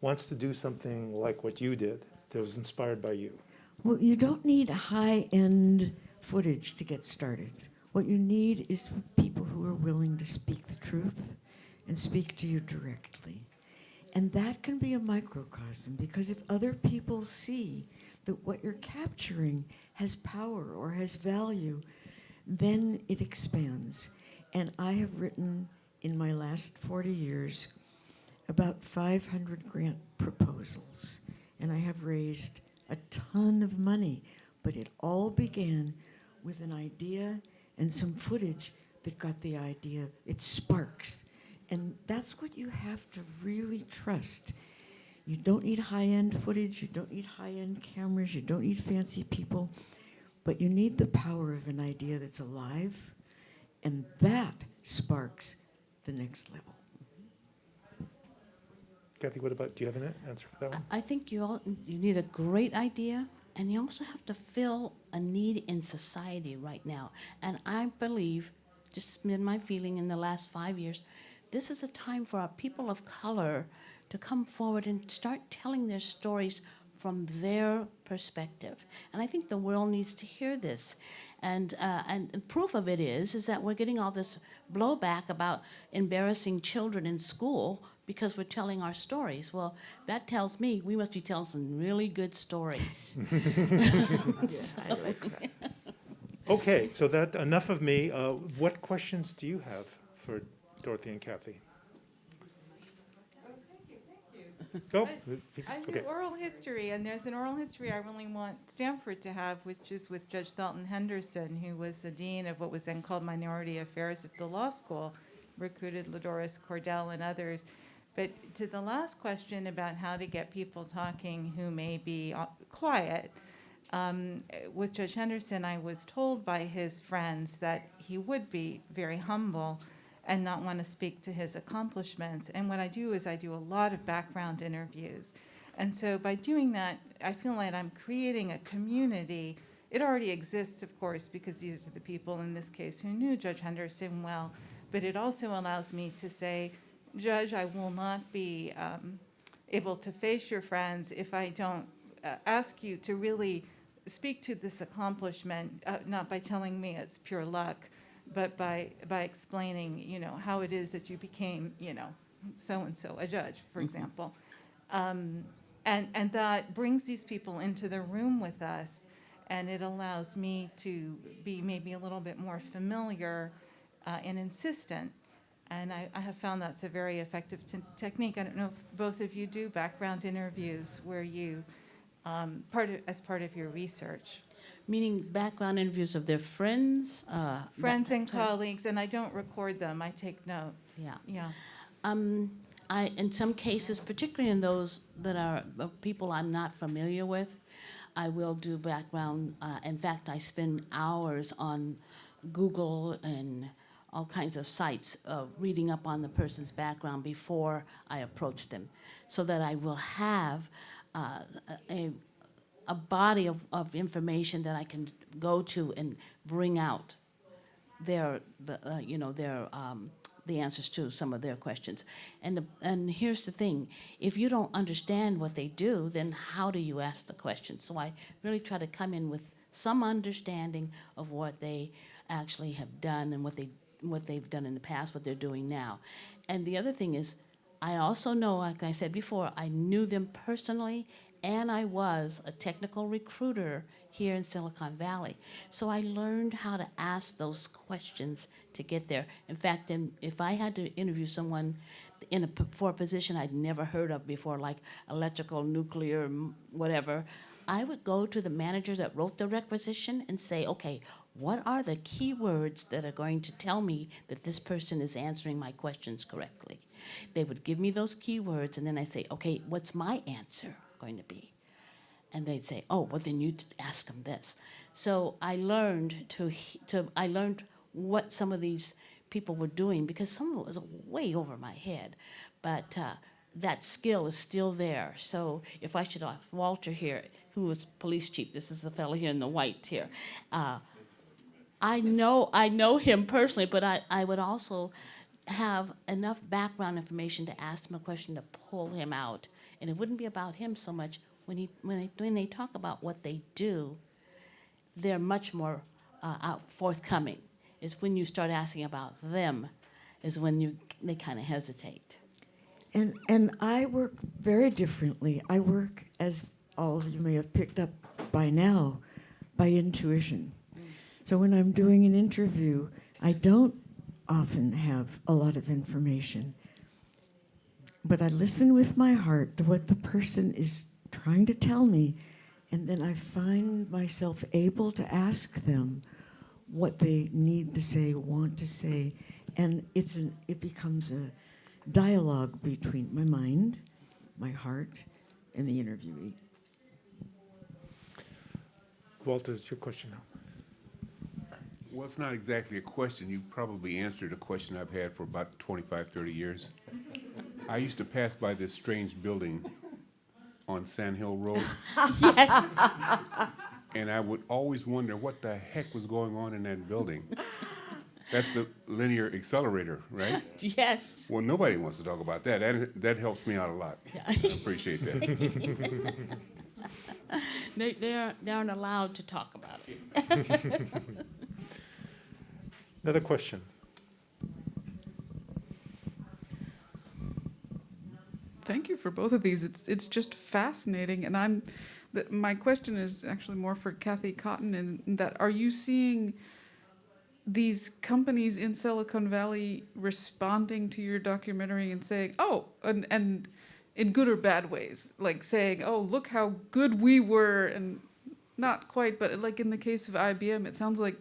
wants to do something like what you did, that was inspired by you? Well, you don't need high-end footage to get started. What you need is people who are willing to speak the truth and speak to you directly. And that can be a microcosm, because if other people see that what you're capturing has power or has value, then it expands. And I have written in my last 40 years about 500 grant proposals, and I have raised a ton of money, but it all began with an idea and some footage that got the idea. It sparks. And that's what you have to really trust. You don't need high-end footage, you don't need high-end cameras, you don't need fancy people, but you need the power of an idea that's alive, and that sparks the next level. Kathy, what about, do you have an answer for that one? I think you need a great idea, and you also have to fill a need in society right now. And I believe, just in my feeling in the last 5 years, this is a time for our people of color to come forward and start telling their stories from their perspective. And I think the world needs to hear this. And proof of it is that we're getting all this blowback about embarrassing children in school because we're telling our stories. Well, that tells me we must be telling some really good stories. I like that. Okay, so that, enough of me. What questions do you have for Dorothy and Kathy? Go. I do Okay. oral history, and there's an oral history I really want Stanford to have, which is with Judge Thelton Henderson, who was the dean of what was then called Minority Affairs at the law school, recruited Ladoris Cordell and others. But to the last question about how to get people talking who may be quiet, with Judge Henderson, I was told by his friends that he would be very humble and not want to speak to his accomplishments. And what I do is I do a lot of background interviews. And so by doing that, I feel like I'm creating a community. It already exists, of course, because these are the people in this case who knew Judge Henderson well. But it also allows me to say, Judge, I will not be able to face your friends if I don't ask you to really speak to this accomplishment, not by telling me it's pure luck, but by explaining, how it is that you became, so-and-so, a judge, for example. And that brings these people into the room with us, and it allows me to be maybe a little bit more familiar and insistent. And I have found that's a very effective technique. I don't know if both of you do background interviews where you, as part of your research. Meaning background interviews of their friends? Friends and colleagues, and I don't record them, I take notes. Yeah. Yeah. In some cases, particularly in those that are people I'm not familiar with, I will do background. In fact, I spend hours on Google and all kinds of sites reading up on the person's background before I approach them, so that I will have a body of information that I can go to and bring out the answers to some of their questions. And here's the thing, if you don't understand what they do, then how do you ask the question? So I really try to come in with some understanding of what they actually have done and what they've done in the past, what they're doing now. And the other thing is, I also know, like I said before, I knew them personally, and I was a technical recruiter here in Silicon Valley. So I learned how to ask those questions to get there. In fact, if I had to interview someone for a position I'd never heard of before, like electrical, nuclear, whatever, I would go to the manager that wrote the requisition and say, okay, what are the key words that are going to tell me that this person is answering my questions correctly? They would give me those key words, and then I say, okay, what's my answer going to be? And they'd say, oh, well, then you ask them this. So I learned I learned what some of these people were doing, because some of it was way over my head, but that skill is still there. So if I should have Walter here, who was police chief, this is the fellow here in the white here, I know him personally, but I would also have enough background information to ask him a question to pull him out. And it wouldn't be about him so much. When they talk about what they do, they're much more forthcoming. It's when you start asking about them is when they kind of hesitate. And I work very differently. I work, as all of you may have picked up by now, by intuition. So when I'm doing an interview, I don't often have a lot of information. But I listen with my heart to what the person is trying to tell me, and then I find myself able to ask them what they need to say, want to say, and it becomes a dialogue between my mind, my heart, and the interviewee. Walter, is your question now? Well, it's not exactly a question. You probably answered a question I've had for about 25, 30 years. I used to pass by this strange building on Sand Hill Road. Yes. And I would always wonder what the heck was going on in that building. That's the linear accelerator, right? Yes. Well, nobody wants to talk about that. That helps me out a lot. Yeah. I appreciate that. They aren't allowed to talk about it. Another question. Thank you for both of these. It's just fascinating, and my question is actually more for Kathy Cotton. In that, are you seeing these companies in Silicon Valley responding to your documentary and saying, "Oh," and in good or bad ways, like saying, "Oh, look how good we were," and not quite, but like in the case of IBM, it sounds like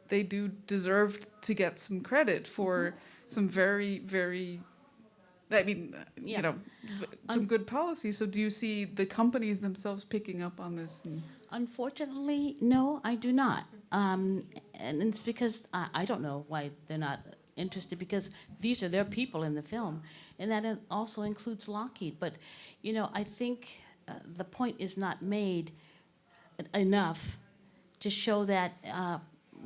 they do deserve to get some credit for some very, very, I mean, Yeah. you know, some good policy. So do you see the companies themselves picking up on this? Unfortunately, no, I do not. And it's because I don't know why they're not interested, because these are their people in the film, and that also includes Lockheed. But, you know, I think the point is not made enough to show that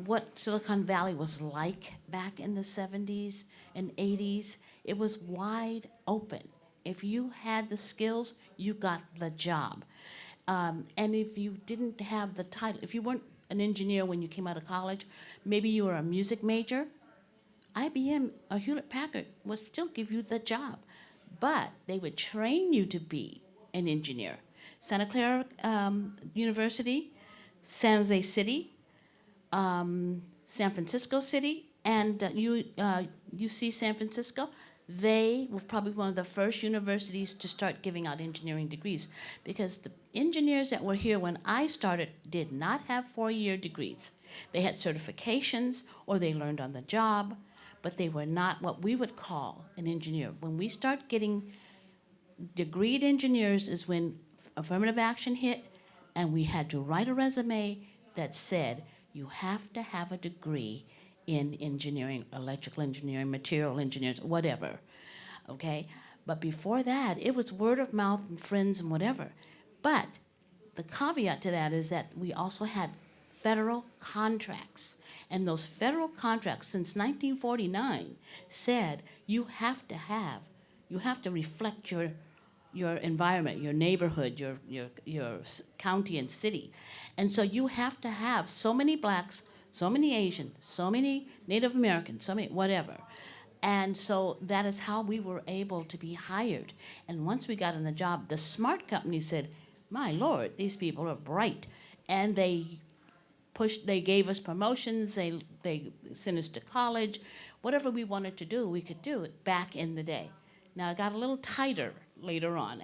what Silicon Valley was like back in the 70s and 80s, it was wide open. If you had the skills, you got the job. And if you didn't have the title, if you weren't an engineer when you came out of college, maybe you were a music major, IBM or Hewlett-Packard would still give you the job, but they would train you to be an engineer. Santa Clara University, San Jose City, San Francisco City, and UC San Francisco, they were probably one of the first universities to start giving out engineering degrees, because the engineers that were here when I started did not have 4-year degrees. They had certifications or they learned on the job, but they were not what we would call an engineer. When we start getting degreed engineers is when affirmative action hit, and we had to write a resume that said you have to have a degree in engineering, electrical engineering, material engineers, whatever, okay? But before that, it was word of mouth and friends and whatever. But the caveat to that is that we also had federal contracts. And those federal contracts since 1949 said you have to reflect your environment, your neighborhood, your county and city. And so you have to have so many blacks, so many Asians, so many Native Americans, so many whatever. And so that is how we were able to be hired. And once we got on the job, the smart company said, my Lord, these people are bright. And they gave us promotions, they sent us to college. Whatever we wanted to do, we could do it back in the day. Now, it got a little tighter later on.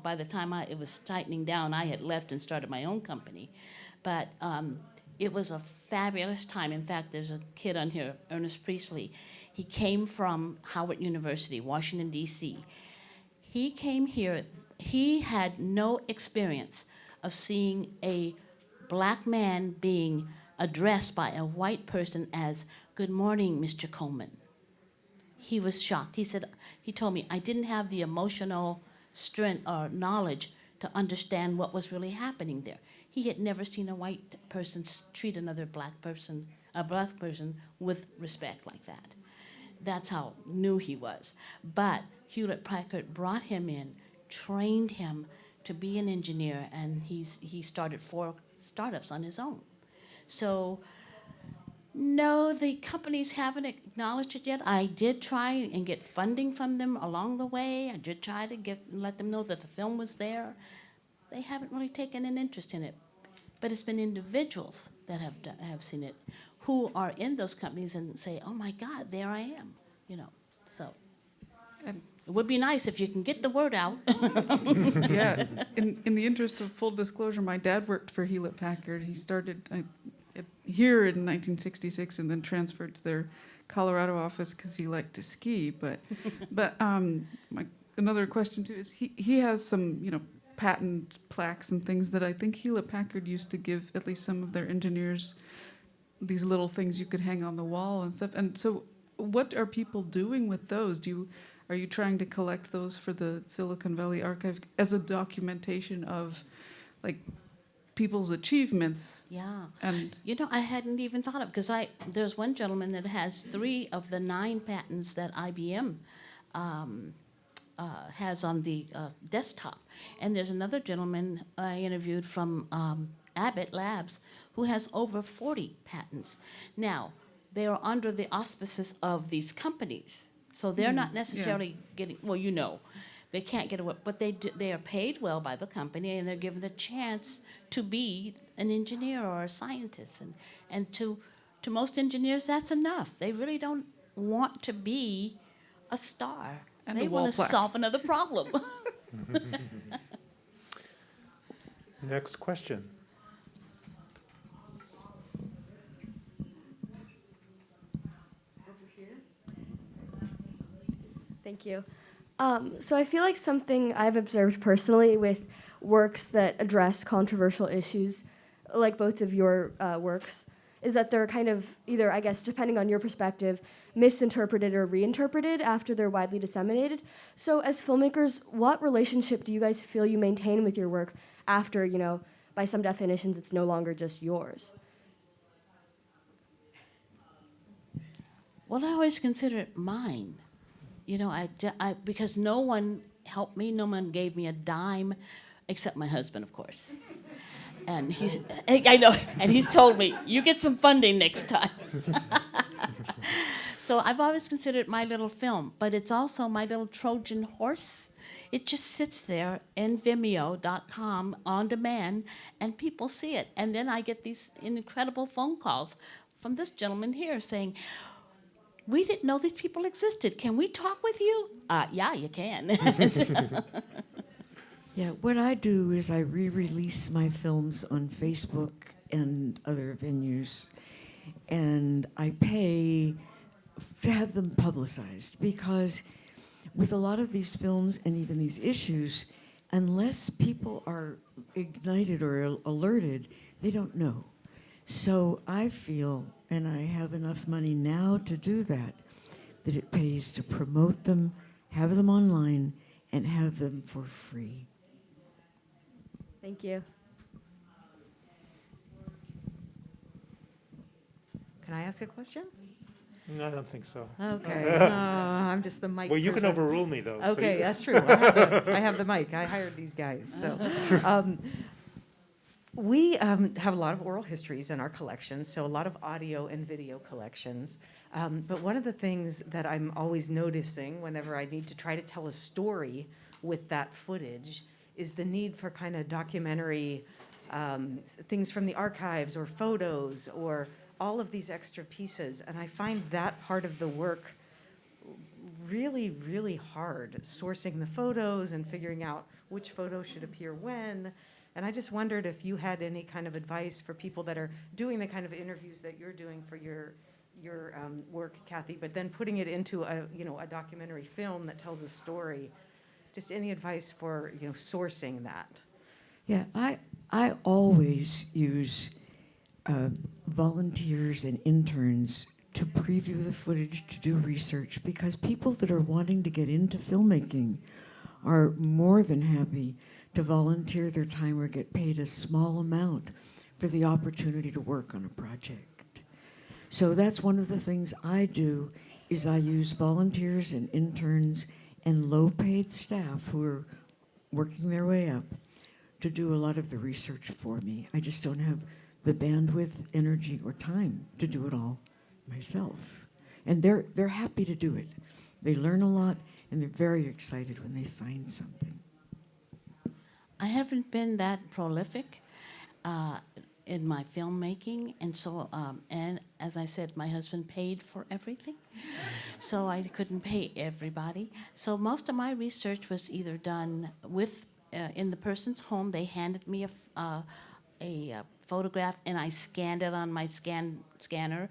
By the time it was tightening down, I had left and started my own company. But it was a fabulous time. In fact, there's a kid on here, Ernest Priestley. He came from Howard University, Washington, D.C. He came here. He had no experience of seeing a black man being addressed by a white person as, "Good morning, Mr. Coleman." He was shocked. He told me, I didn't have the emotional strength or knowledge to understand what was really happening there. He had never seen a white person treat a black person with respect like that. That's how new he was. But Hewlett-Packard brought him in, trained him to be an engineer, and he started 4 startups on his own. So No, the companies haven't acknowledged it yet. I did try and get funding from them along the way. I did try to let them know that the film was there. They haven't really taken an interest in it. But it's been individuals that have seen it, who are in those companies and say, "Oh my God, there I am," you know. So it would be nice if you can get the word out. Yeah, in the interest of full disclosure, my dad worked for Hewlett Packard. He started here in 1966 and then transferred to their Colorado office because he liked to ski. But another question too is he has some patent plaques and things that I think Hewlett Packard used to give at least some of their engineers, these little things you could hang on the wall and stuff. And so what are people doing with those? Are you trying to collect those for the Silicon Valley Archive as a documentation of like people's achievements? Yeah. And I hadn't even thought of, because there's one gentleman that has 3 of the 9 patents that IBM has on the desktop. And there's another gentleman I interviewed from Abbott Labs who has over 40 patents. Now, they are under the auspices of these companies. So they're not necessarily getting, they can't get away, but they are paid well by the company, and they're given a chance to be an engineer or a scientist. And to most engineers, that's enough. They really don't want to be a star. And they a wall want to plaque. solve another problem. Next question. Thank you. So I feel like something I've observed personally with works that address controversial issues, like both of your works, is that they're kind of either, I guess, depending on your perspective, misinterpreted or reinterpreted after they're widely disseminated. So as filmmakers, what relationship do you guys feel you maintain with your work after, by some definitions, it's no longer just yours? Well, I always consider it mine. Because no one helped me, no one gave me a dime, except my husband, of course. And I know, and he's told me, you get some funding next time. So I've always considered it my little film, but it's also my little Trojan horse. It just sits there in Vimeo.com on demand, and people see it. And then I get these incredible phone calls from this gentleman here saying, "We didn't know these people existed. Can we talk with you?" Yeah, you can. Yeah, what I do is I re-release my films on Facebook and other venues, and I pay to have them publicized, because with a lot of these films and even these issues, unless people are ignited or alerted, they don't know. So I feel, and I have enough money now to do that it pays to promote them, have them online, and have them for free. Thank you. Can I ask a question? No, I don't think so. Okay. I'm just the mic. Well, you can person. overrule me, though. Okay, so that's true. I have the mic. I hired these guys. So, we have a lot of oral histories in our collection, so a lot of audio and video collections. But one of the things that I'm always noticing whenever I need to try to tell a story with that footage is the need for kind of documentary things from the archives or photos or all of these extra pieces. And I find that part of the work really, really hard, sourcing the photos and figuring out which photo should appear when. And I just wondered if you had any kind of advice for people that are doing the kind of interviews that you're doing for your work, Kathy, but then putting it into a documentary film that tells a story. Just any advice for sourcing that? Yeah, I always use volunteers and interns to preview the footage, to do research, because people that are wanting to get into filmmaking are more than happy to volunteer their time or get paid a small amount for the opportunity to work on a project. So that's one of the things I do, is I use volunteers and interns and low-paid staff who are working their way up to do a lot of the research for me. I just don't have the bandwidth, energy, or time to do it all myself. And they're happy to do it. They learn a lot, and they're very excited when they find something. I haven't been that prolific in my filmmaking, and so, and as I said, my husband paid for everything, so I couldn't pay everybody. So most of my research was either done with in the person's home. They handed me a photograph, and I scanned it on my scanner,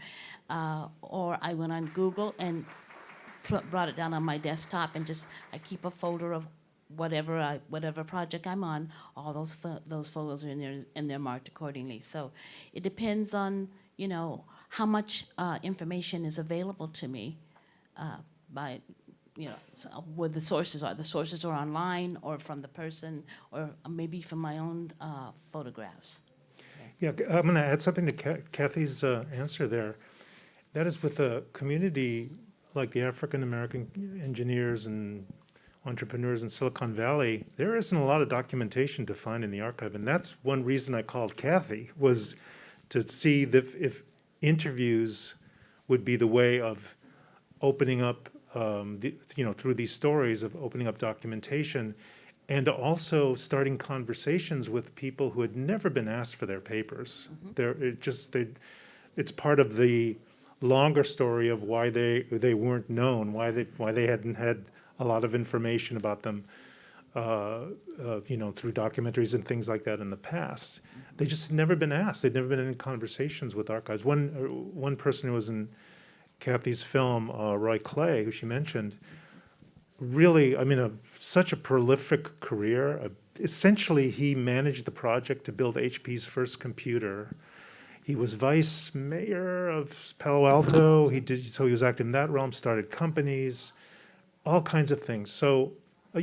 or I went on Google and brought it down on my desktop, and just I keep a folder of whatever project I'm on. All those photos are in there, and they're marked accordingly. So it depends on how much information is available to me by so where the sources are. The sources are online or from the person, or maybe from my own photographs. Yeah, I'm going to add something to Kathy's answer there. That is, with a community like the African American engineers and entrepreneurs in Silicon Valley, there isn't a lot of documentation to find in the archive. And that's one reason I called Kathy, was to see if interviews would be the way of opening up, through these stories, of opening up documentation, and also starting conversations with people who had never been asked for their papers. It's part of the longer story of why they weren't known, why they hadn't had a lot of information about them, through documentaries and things like that in the past. They just had never been asked. They'd never been in conversations with archives. One person who was in Kathy's film, Roy Clay, who she mentioned, really, such a prolific career. Essentially, he managed the project to build HP's first computer. He was vice mayor of Palo Alto. So he was active in that realm, started companies, all kinds of things. So, I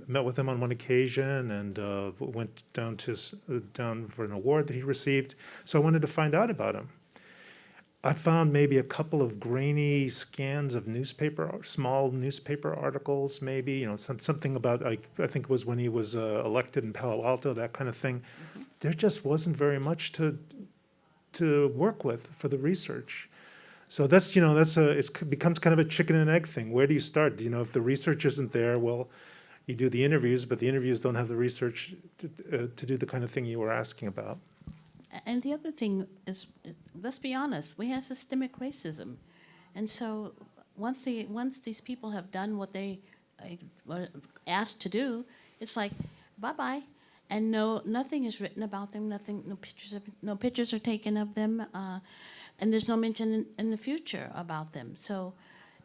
met with him on one occasion and went down for an award that he received. So I wanted to find out about him. I found maybe a couple of grainy scans of small newspaper articles, maybe, something about, I think it was when he was elected in Palo Alto, that kind of thing. Mm-hmm. There just wasn't very much to work with for the research. So it becomes kind of a chicken and egg thing. Where do you start? If the research isn't there, well, you do the interviews, but the interviews don't have the research to do the kind of thing you were asking about. And the other thing is, let's be honest, we have systemic racism. And so once these people have done what they were asked to do, it's like, bye-bye. And nothing is written about them, no pictures are taken of them, and there's no mention in the future about them. So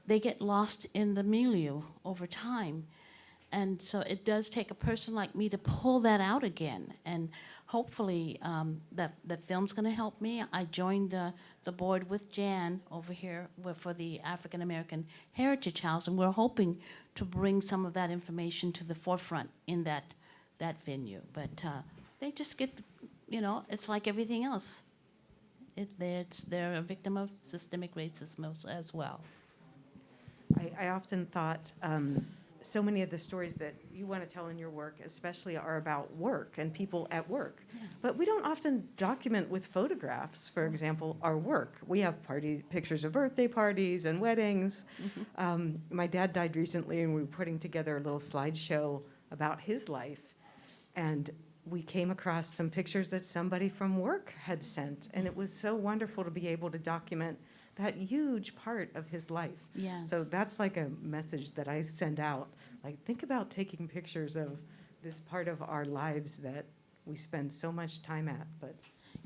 they get lost in the milieu over time. And so it does take a person like me to pull that out again. And hopefully that film's going to help me. I joined the board with Jan over here for the African American Heritage House, and we're hoping to bring some of that information to the forefront in that venue. But they just get, it's like everything else. They're a victim of systemic racism as well. I often thought so many of the stories that you want to tell in your work especially are about work and people at work. Yeah. But we don't often document with photographs, for example, our work. We have pictures of birthday parties and weddings. Mm-hmm. My dad died recently, and we were putting together a little slideshow about his life. And we came across some pictures that somebody from work had sent. And it was so wonderful to be able to document that huge part of his life. Yes. So that's like a message that I send out. Like, think about taking pictures of this part of our lives that we spend so much time at, but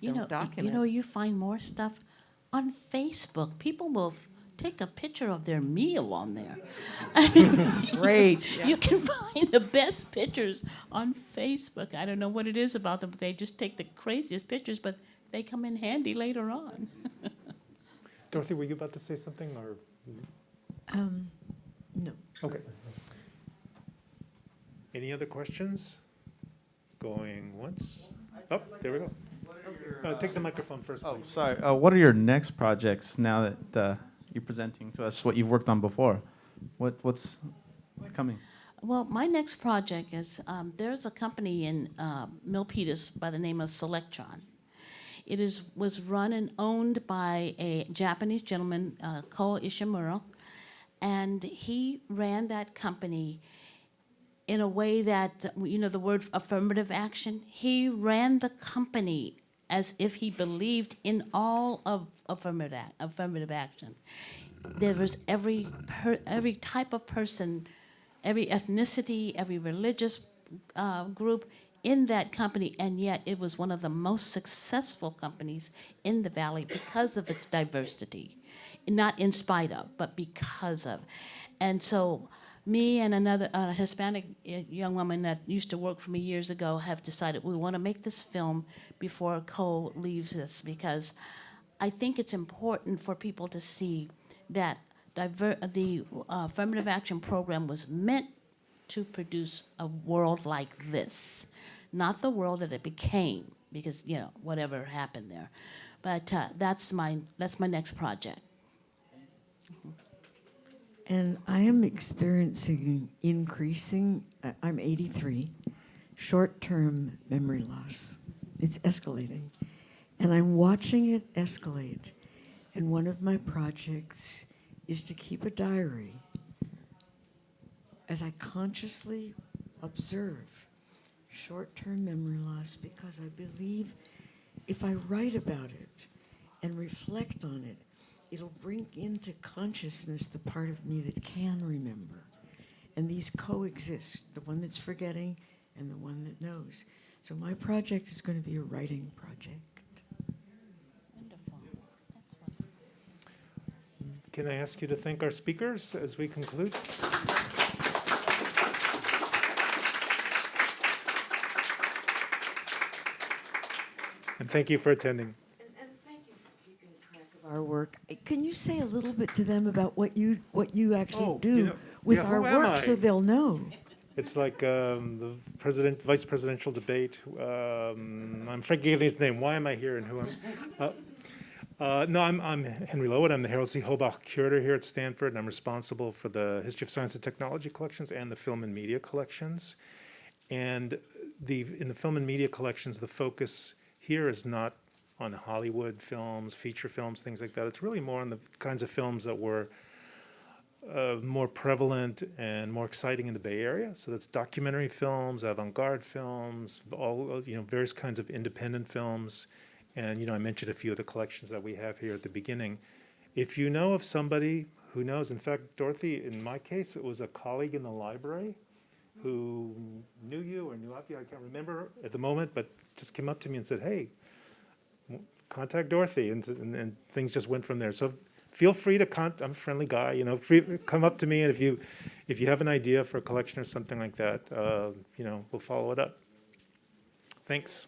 don't document. You find more stuff on Facebook. People will take a picture of their meal on there. Great. Yeah. You can find the best pictures on Facebook. I don't know what it is about them, but they just take the craziest pictures, but they come in handy later on. Dorothy, were you about to say something, or? No. Okay. Any other questions? Going once? Oh, there we go. Take the microphone first, please. Oh, sorry. What are your next projects now that you're presenting to us what you've worked on before? What's coming? Well, my next project is, there's a company in Milpitas by the name of Selectron. It was run and owned by a Japanese gentleman, Ko Ishimura, and he ran that company in a way that, you know, the word affirmative action, he ran the company as if he believed in all of affirmative action. There was every type of person, every ethnicity, every religious group in that company, and yet it was one of the most successful companies in the Valley because of its diversity. Not in spite of, but because of. And so me and another Hispanic young woman that used to work for me years ago have decided we want to make this film before Cole leaves us, because I think it's important for people to see that the affirmative action program was meant to produce a world like this, not the world that it became, because, you know, whatever happened there. But that's my next project. And I am experiencing increasing, I'm 83, short-term memory loss. It's escalating. And I'm watching it escalate. And one of my projects is to keep a diary as I consciously observe short-term memory loss, because I believe if I write about it and reflect on it, it'll bring into consciousness the part of me that can remember. And these coexist, the one that's forgetting and the one that knows. So my project is going to be a writing project. Wonderful. That's wonderful. Can I ask you to thank our speakers as we conclude? And thank you for attending. And thank you for keeping track of our work. Can you say a little bit to them about what you actually do you know, with yeah, our who am work I? so they'll know? It's like the vice presidential debate. I'm forgetting his name. Why am I here and who am No, I'm Henry Lowood. I'm the Harold C. Hobach Curator here at Stanford, and I'm responsible for the History of Science and Technology collections and the Film and Media collections. And in the Film and Media collections, the focus here is not on Hollywood films, feature films, things like that. It's really more on the kinds of films that were more prevalent and more exciting in the Bay Area. So that's documentary films, avant-garde films, all, you know, various kinds of independent films. And, you know, I mentioned a few of the collections that we have here at the beginning. If you know of somebody who knows, in fact, Dorothy, in my case, it was a colleague in the library who knew you or knew of you, I can't remember at the moment, but just came up to me and said, hey, contact Dorothy, and things just went from there. So feel free to I'm a friendly guy, you know, come up to me, and if you have an idea for a collection or something like that, you know, we'll follow it up. Thanks.